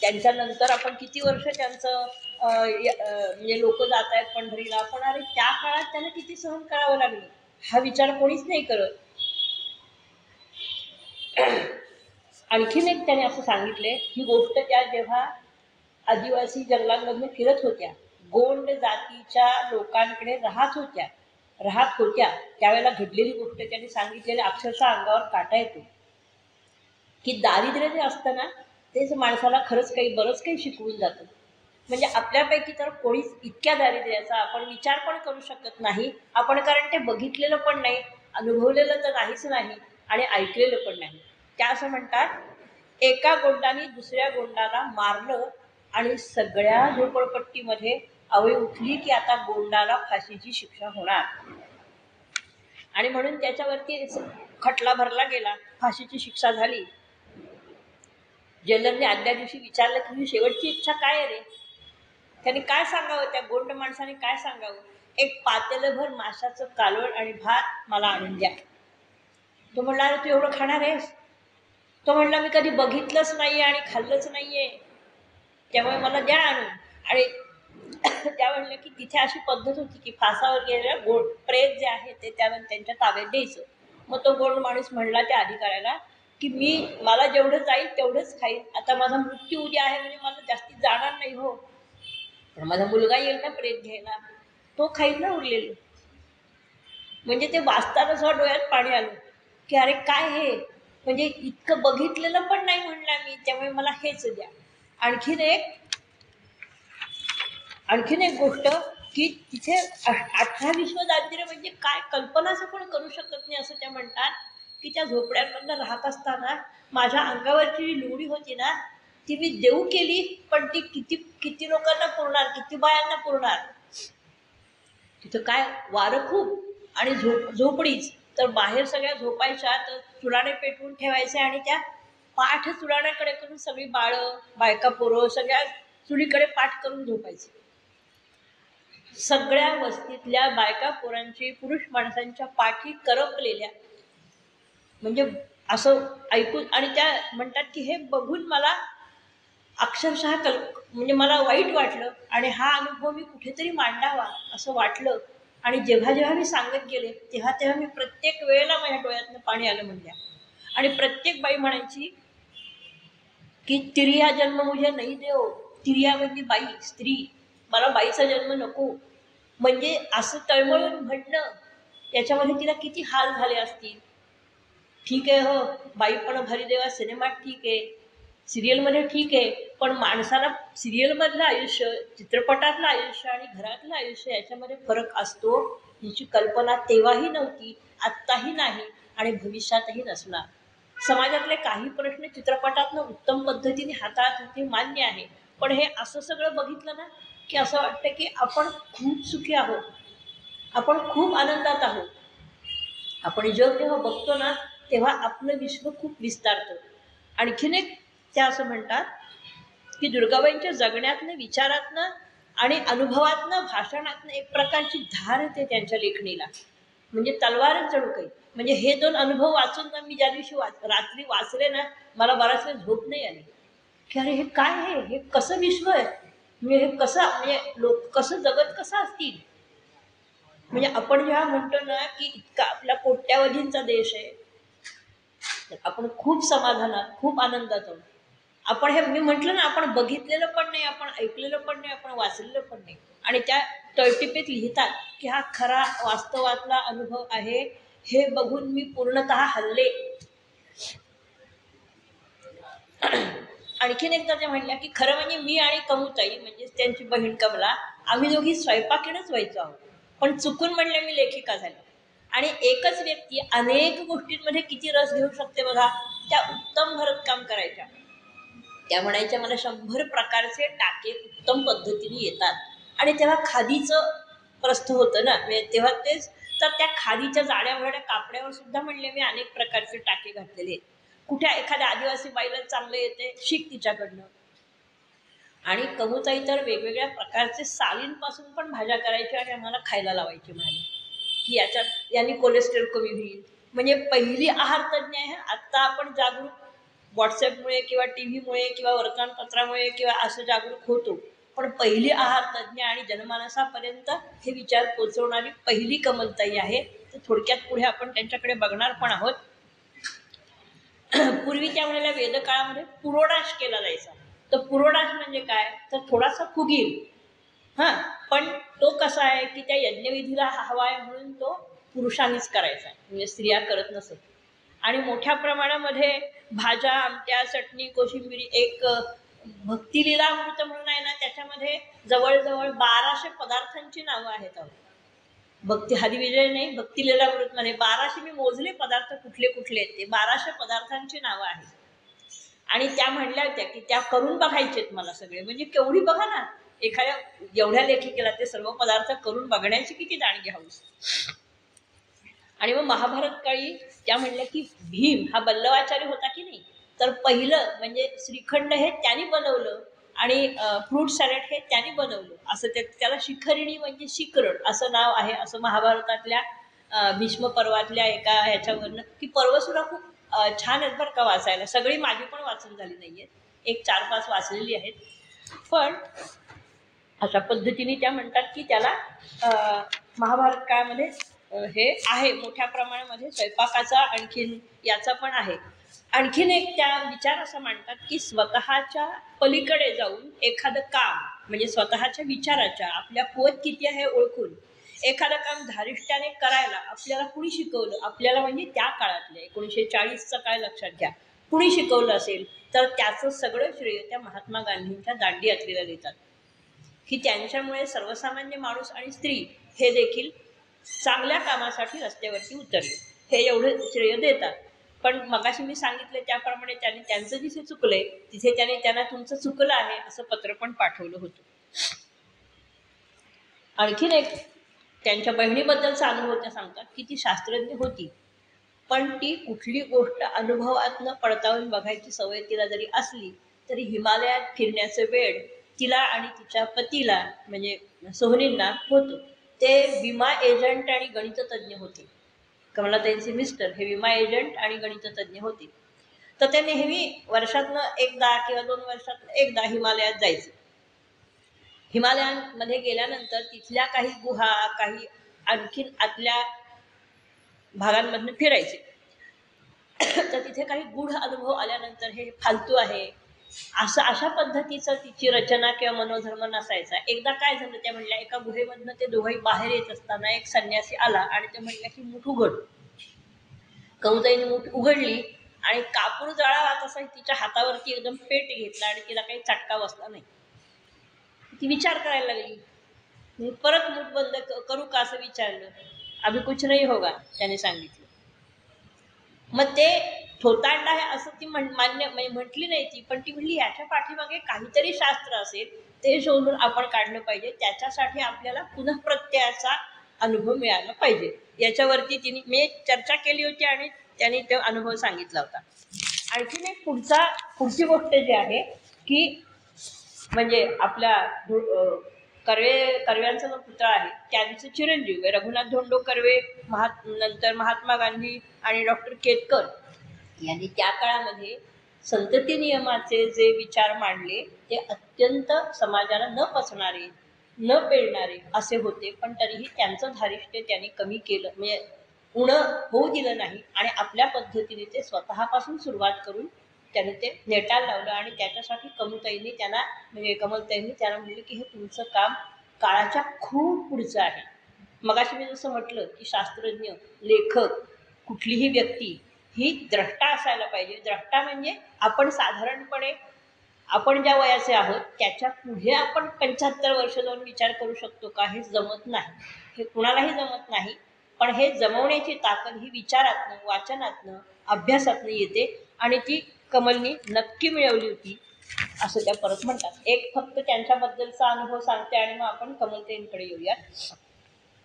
त्यांच्यानंतर आपण किती वर्ष त्यांचं म्हणजे लोक जात आहेत पंढरीला, पण अरे त्या काळात त्यांना किती सहन करावं लागलं हा विचार कोणीच नाही करत. आणखीन एक त्याने असं सांगितले ही गोष्ट त्या जेव्हा आदिवासी जंगलांमधून फिरत होत्या, गोंड जातीच्या लोकांकडे राहत होत्या त्यावेळेला घडलेली गोष्ट त्यांनी सांगितलेली अक्षरशः अंगावर काटा येतो. की दारिद्र्य जे असतं ना तेच माणसाला खरंच बरंच काही शिकवून जातं. म्हणजे आपल्यापैकी तर कोणीच इतक्या दारिद्र्याचा आपण विचार पण करू शकत नाही आपण, कारण ते बघितलेलं पण नाही, अनुभवलेलं तर नाहीच नाही आणि ऐकलेलं पण नाही. त्या असं म्हणतात एका गोंडाने दुसऱ्या गोंडाला मारलं आणि सगळ्या झोपडपट्टीमध्ये आवळी उठली की आता गोंडाला फाशीची शिक्षा होणार आणि म्हणून त्याच्यावरती खटला भरला गेला, फाशीची शिक्षा झाली. जेलरने आदल्या दिवशी विचारलं की शेवटची इच्छा काय रे? त्याने काय सांगावं, त्या गोंड माणसाने काय सांगावं? एक पातेलभर माशाचं कालवण आणि भात मला आणून द्या. तो म्हणला अरे तू एवढं खाणार आहेस? तो म्हणला मी कधी बघितलंच नाहीये आणि खाल्लंच नाहीये त्यामुळे मला द्या आणून. आणि त्या म्हणलं की तिथे अशी पद्धत होती की फासावर गेलेल्या प्रेत जे आहे ते त्यानंतर त्यांच्या ताब्यात द्यायचं. मग तो गोंड माणूस म्हणला त्या अधिकाऱ्याला की मला जेवढं जाईल तेवढंच खाईल, आता माझा मृत्यू उद्या आहे म्हणजे मला जास्तीत जाणार नाही हो, पण माझा मुलगा येईल ना प्रेत घ्यायला, तो खाईल ना उरलेलं. म्हणजे ते वाचताना सुद्धा डोळ्यात पाणी आलं की अरे काय हे, म्हणजे इतकं बघितलेलं पण नाही म्हणला मी त्यामुळे मला हेच द्या. आणखीन एक गोष्ट की तिथे 18 विश्व दारिद्र्य म्हणजे काय कल्पनाच आपण करू शकत नाही. असं त्या म्हणतात की त्या झोपड्यांमधनं राहत असताना माझ्या अंगावरची जी लुगडी होती ना ती मी देऊ केली, पण ती किती लोकांना पुरणार, किती बायांना पुरणार. तिथं काय वारं खूप आणि झोपडीच, तर बाहेर सगळ्या झोपायच्या तर चुलाने पेटवून ठेवायचे आणि त्या पाठ चुलाण्याकडे करून सगळी बाळं बायका पोरं सगळ्या चुलीकडे पाठ करून झोपायचे. सगळ्या वस्तीतल्या बायका पोरांची, पुरुष माणसांच्या पाठी करपलेल्या, म्हणजे असं ऐकून, आणि त्या म्हणतात की हे बघून मला अक्षरशः म्हणजे मला वाईट वाटलं आणि हा अनुभव मी कुठेतरी मांडावा असं वाटलं. आणि जेव्हा जेव्हा मी सांगत गेले तेव्हा तेव्हा मी प्रत्येक वेळेला माझ्या डोळ्यातनं पाणी आलं म्हणल्या. आणि प्रत्येक बाई म्हणायची की तिरिया जन्म मुझे नाही देव. तिरिया म्हणजे बाई, स्त्री, मला बाईचा जन्म नको. म्हणजे असं तळमळून म्हणणं, याच्यामध्ये तिला किती हाल झाले असतील. ठीक आहे, हो बाई पण भरी देवा सिनेमात ठीक आहे, सिरियलमध्ये ठीक आहे, पण माणसाला सिरियलमधलं आयुष्य, चित्रपटातलं आयुष्य आणि घरातलं आयुष्य याच्यामध्ये फरक असतो याची कल्पना तेव्हाही नव्हती, आत्ताही नाही आणि भविष्यातही नसणार. समाजातले काही प्रश्न चित्रपटातनं उत्तम पद्धतीने हाताळत होते, मान्य आहे, पण हे असं सगळं बघितलं ना की असं वाटतं की आपण खूप सुखी आहोत, आपण खूप आनंदात आहोत. आपण जग जेव्हा बघतो ना तेव्हा आपलं विश्व खूप विस्तारतं. आणखीन एक त्या असं म्हणतात की दुर्गाबाईंच्या जगण्यातनं, विचारातनं आणि अनुभवातनं, भाषणातनं एक प्रकारची धार येते त्यांच्या लेखणीला, म्हणजे तलवारच जणू काही. म्हणजे हे दोन अनुभव वाचून ना मी ज्या दिवशी रात्री वाचले ना, मला बराच वेळ झोप नाही आली की अरे हे काय आहे, हे कसं विश्व आहे, म्हणजे हे कसं, म्हणजे लोक कसं जगत कसं असतील. म्हणजे आपण जेव्हा म्हणतो ना की इतका आपला कोट्यावधींचा देश आहे, तर आपण खूप समाधानात, खूप आनंदात आहोत. आपण हे मी म्हटलं ना, आपण बघितलेलं पण नाही, आपण ऐकलेलं पण नाही, आपण वाचलेलं पण नाही, आणि त्या तळटिपेत लिहितात की हा खरा वास्तवातला अनुभव आहे, हे बघून मी पूर्णतः हल्ले. आणखीन एकदा त्या म्हणल्या की खरं म्हणजे मी आणि कमुताई, म्हणजे त्यांची बहीण कमला, आम्ही दोघी स्वयंपाकीणच व्हायचो आहोत, पण चुकून म्हणल्या मी लेखिका झाली. आणि एकच व्यक्ती अनेक गोष्टींमध्ये किती रस घेऊ शकते बघा. त्या उत्तम भरतकाम करायच्या. त्या म्हणायच्या मला 100 प्रकारचे टाके उत्तम पद्धतीने येतात. आणि तेव्हा खादीचं प्रस्थ होतं ना, तेव्हा तेच, तर त्या खादीच्या जाड्या भरड्या कापड्यावर सुद्धा म्हणले मी अनेक प्रकारचे टाके घातलेले आहेत. कुठे एखाद्या आदिवासी बाईला चांगलं येते, शिक तिच्याकडनं. आणि कमुताई तर वेगवेगळ्या प्रकारचे सालींपासून पण भाज्या करायच्या आणि आम्हाला खायला लावायची, म्हणाले की याच्यात यांनी कोलेस्ट्रॉल कमी होईल. म्हणजे पहिली आहार तज्ज्ञ आहे. आत्ता आपण जागरूक व्हॉट्सअपमुळे किंवा टी व्हीमुळे किंवा वर्तमानपत्रामुळे किंवा असं जागरूक होतो, पण पहिली आहार तज्ज्ञ आणि जनमानसापर्यंत हे विचार पोचवणारी पहिली कमलताई आहे. तर थोडक्यात पुढे आपण त्यांच्याकडे बघणार पण आहोत. पूर्वी त्या वेळेला वेदकाळामध्ये पुरोडाश केला जायचा. तर पुरोडाश म्हणजे काय, तर थोडासा फुगीर, हां, पण तो कसा आहे की त्या यज्ञविधीला हवा आहे म्हणून तो पुरुषांनीच करायचा, म्हणजे स्त्रिया करत नसत. आणि मोठ्या प्रमाणामध्ये भाज्या, आमट्या, चटणी, कोशिंबिरी, एक भक्तिलीलामृत म्हणून आहे ना, त्याच्यामध्ये जवळजवळ 1200 पदार्थांची नावं आहेत. भक्ती हरिविजय नाही, भक्तिलीलामृत मध्ये 1200 मी मोजले पदार्थ कुठले कुठले आहेत ते, 1200 पदार्थांची नावं आहेत. आणि त्या म्हणल्या होत्या की त्या करून बघायचेत मला सगळे. म्हणजे केवढी बघा ना, एखाद्या एवढ्या लेखिकेला ते सर्व पदार्थ करून बघण्याची किती दांडगी हौस. आणि मग महाभारत काळी त्या म्हणल्या की भीम हा बल्लवाचार्य होता की नाही, तर पहिलं म्हणजे श्रीखंड हे त्यांनी बनवलं आणि फ्रूट सॅलड हे त्यांनी बनवलं. असं त्याला शिखरिणी म्हणजे शिकरण असं नाव आहे, असं महाभारतातल्या भीष्म पर्वातल्या एका ह्याच्यावरनं. की पर्वसुद्धा खूप छान आहेत बरं का वाचायला. सगळी माझी पण वाचून झाली नाहीये, एक 4-5 वाचलेली आहेत. पण अशा पद्धतीने त्या म्हणतात की त्याला महाभारत काळामध्ये हे आहे मोठ्या प्रमाणामध्ये स्वयंपाकाचा, आणखीन याचा पण आहे. आणखीन एक त्या विचार असं मांडतात की स्वतःच्या पलीकडे जाऊन एखादं काम, म्हणजे स्वतःच्या विचाराच्या आपल्या पोत किती आहे ओळखून एखादं काम धारिष्ट्याने करायला आपल्याला कुणी शिकवलं, आपल्याला म्हणजे त्या काळातले 1940चा काळ लक्षात घ्या, कुणी शिकवलं असेल तर त्याचं सगळं श्रेय त्या महात्मा गांधींच्या दांडी यात्रेला देतात. की त्यांच्यामुळे सर्वसामान्य माणूस आणि स्त्री हे देखील चांगल्या कामासाठी रस्त्यावरती उतरले, हे एवढं श्रेय देतात. पण मगाशी मी सांगितले त्याप्रमाणे त्यांनी त्यांचं जिथे चुकलंय तिथे त्यांना तुमचं चुकलं आहे असं पत्र पण पाठवलं होतं. आणखीन एक त्यांच्या बहिणीबद्दलचा अनुभव त्या सांगतात की ती शास्त्रज्ञ होती, पण ती कुठली गोष्ट अनुभवातनं पडताळून बघायची सवय तिला जरी असली तरी हिमालयात फिरण्याचं वेळ तिला आणि तिच्या पतीला म्हणजे सोहनींना होतो. ते विमा एजंट आणि गणिततज्ञ होते. कमलाताईंचे मिस्टर हे विमा एजंट आणि गणिततज्ञ होते. तर ते नेहमी वर्षातनं एकदा किंवा 2 वर्षातनं एकदा हिमालयात जायचे. हिमालयांमध्ये गेल्यानंतर तिथल्या काही गुहा, काही आणखीन आतल्या भागांमधनं फिरायचे. तर तिथे काही गूढ अनुभव आल्यानंतर हे फालतू आहे असं अशा पद्धतीचं तिची रचना किंवा मनोधर्म नसायचा. एकदा काय झालं, त्या म्हणल्या एका गुहेमधनं ते दोघंही बाहेर येत असताना एक संन्यासी आला आणि ते म्हणल्या की मूठ उघड. कमलाताईंनी मूठ उघडली आणि कापूर जळावा तसा तिच्या हातावरती एकदम पेट घेतला आणि तिला काही चटका बसला नाही. ती विचार करायला लागली. परत मूठ बंद करू का असं विचारलं. अभी कुछ नहीं होगा त्याने सांगितलं. मग ते थोतांड आहे असं ती मान्य म्हणजे म्हटली नाही ती, पण ती म्हणली याच्या पाठीमागे काहीतरी शास्त्र असेल, ते शोधून आपण काढलं पाहिजे. त्याच्यासाठी आपल्याला पुनःप्रत्ययाचा अनुभव मिळाला पाहिजे. याच्यावरती तिने मी चर्चा केली होती आणि त्यांनी तो अनुभव सांगितला होता. आणखीन एक पुढची गोष्ट जी आहे की म्हणजे आपल्या कर्व्यांचा जो पुतळा आहे त्यांचे चिरंजीव रघुनाथ धोंडो कर्वे, नंतर महात्मा गांधी आणि डॉक्टर केतकर यांनी त्या काळामध्ये संतती नियमाचे जे विचार मांडले ते अत्यंत समाजाला न पचणारे, न पेलणारे असे होते. पण तरीही त्यांचं धारिष्ट्य त्यांनी कमी केलं, म्हणजे उणं होऊ दिलं नाही आणि आपल्या पद्धतीने ते स्वतःपासून सुरुवात करून त्याने ते नेटायला लावलं. आणि त्याच्यासाठी कमलताईंनी त्यांना म्हणले की हे तुमचं काम काळाच्या खूप पुढचं आहे. मगाशी मी जसं म्हटलं की शास्त्रज्ञ, लेखक, कुठलीही व्यक्ती ही द्रष्टा असायला पाहिजे. द्रष्टा म्हणजे आपण साधारणपणे आपण ज्या वयाचे आहोत त्याच्या पुढे आपण 75 वर्ष जाऊन विचार करू शकतो का, हे जमत नाही. हे कुणालाही जमत नाही. पण हे जमवण्याची ताकद ही विचारातनं, वाचनातनं, अभ्यासातनं येते आणि ती कमलनी नक्की मिळवली होती असं त्या परत म्हणतात. एक फक्त त्यांच्याबद्दलचा अनुभव सांगते आणि मग आपण कमलताईंकडे येऊया.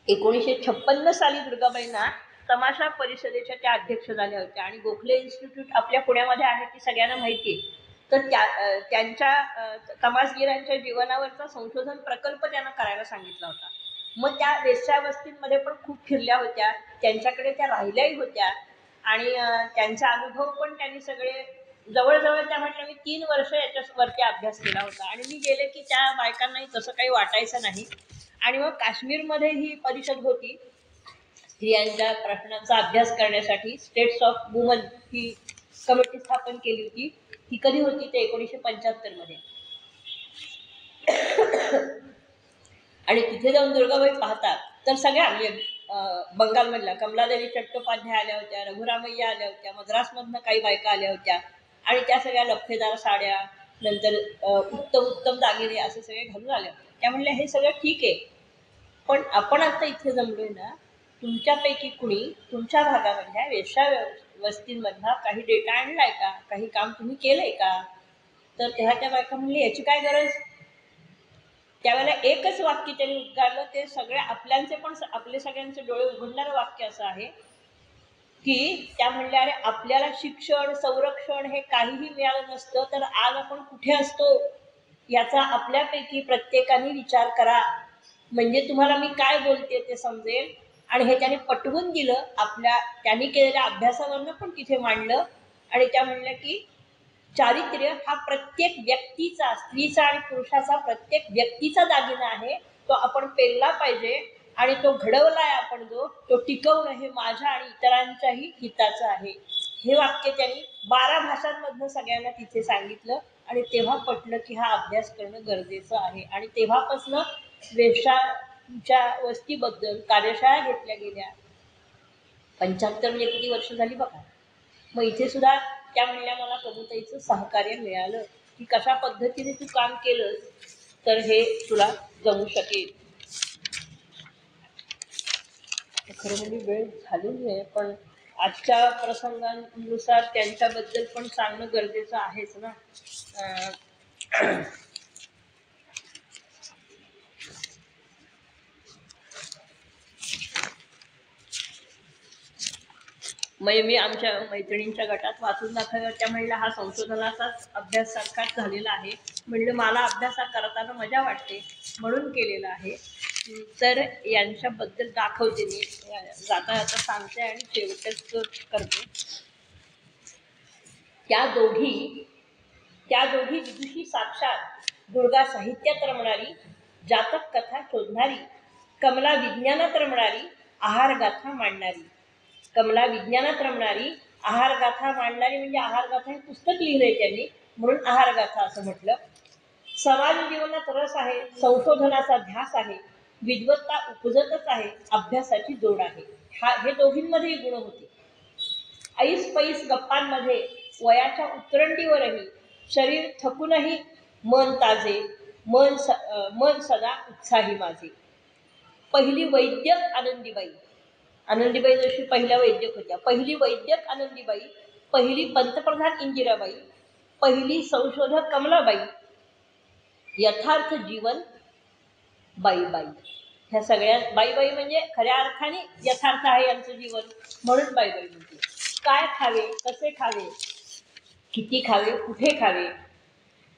1956 साली दुर्गाबाईंना तमाशा परिषदेच्या त्या अध्यक्ष झाल्या होत्या आणि गोखले इन्स्टिट्यूट आपल्या पुण्यामध्ये आहे ती सगळ्यांना माहिती आहे. तर त्यांच्या तमासगीरांच्या जीवनावरचा संशोधन प्रकल्प त्यांना करायला सांगितला होता. मग त्या वेश्यावस्तींमध्ये पण खूप फिरल्या होत्या, त्यांच्याकडे त्या राहिल्याही होत्या आणि त्यांचा अनुभव पण त्यांनी सगळे जवळजवळ त्या म्हटलं मी 3 वर्ष याच्यावरती अभ्यास केला होता. आणि मी गेले की त्या बायकांनाही तसं काही वाटायचं नाही. आणि मग काश्मीरमध्ये ही परिषद होती स्त्रियांच्या प्रश्नांचा अभ्यास करण्यासाठी. States of woman he committee स्थापन केली होती. ही कधी होती ते 1975 मध्ये. आणि तिथे जाऊन दुर्गाबाई पाहतात तर सगळ्या म्हणजे बंगालमधल्या कमलादेवी चट्टोपाध्याय आल्या होत्या, रघुरामय्या आल्या होत्या, मद्रासमधनं काही बायका आल्या होत्या आणि त्या सगळ्या लफेदार साड्या, नंतर उत्तम दागिने असे सगळे घालून आल्या होत्या. त्या म्हणल्या हे सगळं ठीक आहे, पण आपण आता इथे जमलोय ना, तुमच्यापैकी कुणी तुमच्या भागामधल्या वेश्या वस्तींमधला काही डेटा आणलाय का, काही काम तुम्ही केलंय का? तर तेव्हा त्या बायका म्हणली याची काय गरज. त्यावेळेला एकच वाक्य त्यांनी उद्गारलं, ते सगळे आपल्यांचे पण आपले सगळ्यांचे डोळे उघडणारं वाक्य असं आहे की त्या म्हणल्या अरे आपल्याला शिक्षण, संरक्षण हे काहीही मिळालं नसतं तर आज आपण कुठे असतो याचा आपल्यापैकी प्रत्येकाने विचार करा, म्हणजे तुम्हाला मी काय बोलते ते समजेल. आणि हे त्याने पटवून दिलं, त्यांनी केलेल्या अभ्यासावरनं पण तिथे मांडलं. आणि त्या म्हणल्या की चारित्र्य हा प्रत्येक व्यक्तीचा, स्त्रीचा आणि पुरुषाचा प्रत्येक व्यक्तीचा दागिना आहे, तो आपण पेलला पाहिजे आणि तो घडवलाय आपण जो, तो टिकवणं हे माझ्या आणि इतरांच्याही हिताचं आहे. हे वाक्य त्यांनी 12 भाषांमधनं सगळ्यांना तिथे सांगितलं आणि तेव्हा पटलं की हा अभ्यास करणं गरजेचं आहे. आणि तेव्हापासनं वेश्याच्या वस्तीबद्दल कार्यशाळा घेतल्या गेल्या. 75 म्हणजे किती वर्ष झाली बघा. मग इथे सुद्धा त्या म्हणल्या मला कमलताईचं सहकार्य मिळालं की कशा पद्धतीने तू काम केलं तर हे तुला जमू शकेल. खरं म्हणजे वेळ झालेली आहे, पण आजच्या प्रसंगानुसार त्यांच्याबद्दल पण सांगणं गरजेचं आहेच ना. मी आमच्या मैत्रिणींच्या गटात वाचून दाखवलं. त्या म्हणल्या हा संशोधनाचाच अभ्यास सारखाच झालेला आहे. म्हणलं मला अभ्यास करताना मजा वाटते म्हणून केलेला आहे. तर यांच्याबद्दल दाखवते मी, जाता जाता सांगते आणि शेवटच करते. त्या दोघी विदुषी साक्षात, दुर्गा साहित्यात रमणारी, जातक कथा शोधणारी, कमला विज्ञानात रमणारी, आहारगाथा मांडणारी. कमला विज्ञानात रमणारी, आहारगाथा मांडणारी म्हणजे आहारगाथा हे पुस्तक लिहिलंय त्यांनी म्हणून आहारगाथा असं म्हटलं. समाज जीवनात रस आहे, संशोधनाचा ध्यास आहे, विद्वत्ता उपजतच आहे, अभ्यासाची जोड आहे. हे दोघींमध्येही गुण होते. ऐस पैस गप्पांमध्ये वयाच्या उतरंडीवरही शरीर थकूनही मन ताजे, मन सदा उत्साही माझे. पहिली वैद्यक आनंदीबाई जशी पहिल्या वैद्यक होत्या, पहिली वैद्यक आनंदीबाई, पहिली पंतप्रधान इंदिराबाई, पहिली संशोधक कमलाबाई, यथार्थ जीवन बाईबाई. ह्या सगळ्या बाईबाई म्हणजे खऱ्या अर्थाने यथार्थ आहे यांचं जीवन म्हणून बाईबाई म्हणते. काय खावे, कसे खावे, किती खावे, कुठे खावे,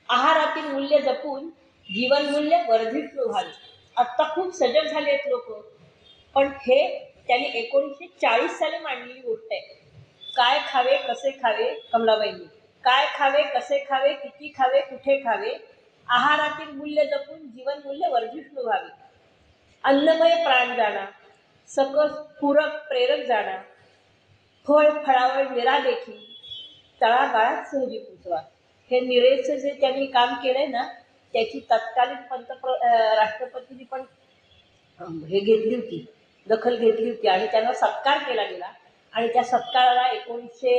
आहारातील मूल्य जपून जीवन मूल्य वर्धित व्हावे. आत्ता खूप सजग झालेत लोक, पण हे त्यांनी 1940 साली मांडलेली गोष्ट आहे. काय खावे, कसे खावे, कमलाबाईंनी काय खावे, कसे खावे, किती खावे, कुठे खावे, आहारातील मूल्य जपून जीवन मूल्य वर्धिष्णू व्हावे. अन्नमय प्राण जाणा, सकस पूरक प्रेरक जाणा, फळ फळावळ निरा देखी, तळागाळात सहजी पोचवा. हे निरेचं जे त्यांनी काम केलंय ना, त्याची तत्कालीन राष्ट्रपतींनी पण हे घेतली होती, दखल घेतली होती आणि त्यांना सत्कार केला गेला. आणि त्या सत्काराला 1900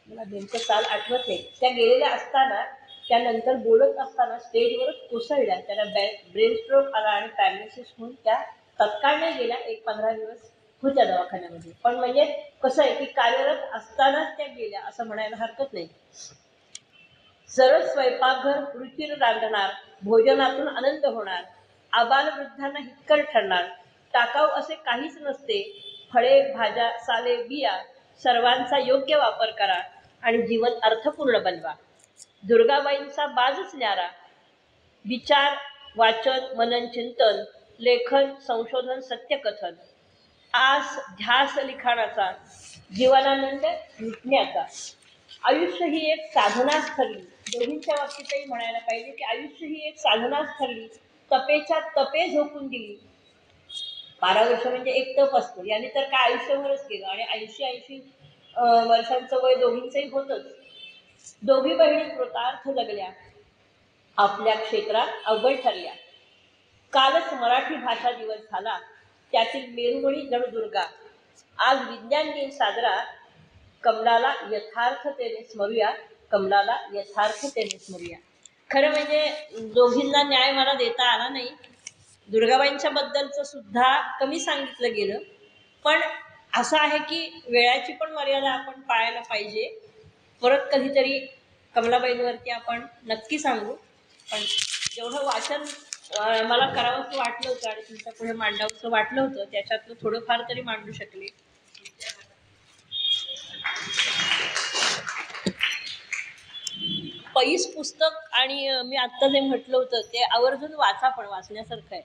मला नेमकं साल आठवत नाही, त्या गेलेल्या असताना त्यानंतर बोलत असताना स्टेजवरच कोसळल्या. त्यांना ब्रेन स्ट्रोक आला आणि पॅरालिसिस होऊन त्या तत्काळ नाही गेल्या, 15 दिवस होत्या दवाखान्यामध्ये. पण म्हणजे कसं आहे की कार्यरत असतानाच त्या गेल्या असं म्हणायला हरकत नाही. सरळ स्वयंपाकघर रुचीर रांधणार, भोजनातून आनंद होणार, आबाल वृद्धांना हितकर ठरणार, टाकाऊ असे काहीच नसते, फळे भाज्या साले बिया सर्वांचा योग्य वापर करा आणि जीवन अर्थपूर्ण बनवा. दुर्गाबाईंचा बाजच न्यारा, विचार वाचन मनन चिंतन, लेखन संशोधन सत्यकथन, आस ध्यास लिखाणाचा, जीवनानंद लुटण्याचा. आयुष्य ही एक साधनाच ठरली. दोघींच्या बाबतीतही म्हणायला पाहिजे की आयुष्य ही एक साधनाच ठरली. तपेच्या तपे झोकून दिली. 12 वर्ष म्हणजे एक तप असतो, याने तर काय आयुष्यभरच केलं. आणि 80 वर्षांचं वय दोघींचंही होतच. दोघी बहिणी कृतार्थ जगल्या, आपल्या क्षेत्रात अव्वल ठरल्या. कालच मराठी भाषा दिवस झाला, त्यातील मेरुमणी जणू दुर्गा. आज विज्ञान दिन साजरा, कमलाला यथार्थतेने स्मरूया, कमलाला यथार्थतेने स्मरूया. खरं म्हणजे दोघींना न्याय मला देता आला नाही. दुर्गाबाईंच्या बद्दलचं सुद्धा कमी सांगितलं गेलं, पण असं आहे की वेळाची पण मर्यादा आपण पाळायला पाहिजे. परत कधीतरी कमलाबाईंवरती आपण नक्की सांगू. पण जेवढं वाचन मला करावंसं वाटलं होतं आणि तुमच्या पुढे मांडावंसं वाटलं होतं, त्याच्यातलं थोडंफार तरी मांडू शकले. पैस पुस्तक आणि मी आत्ता जे म्हटलं होतं ते आवर्जून वाचा, पण वाचण्यासारखं आहे.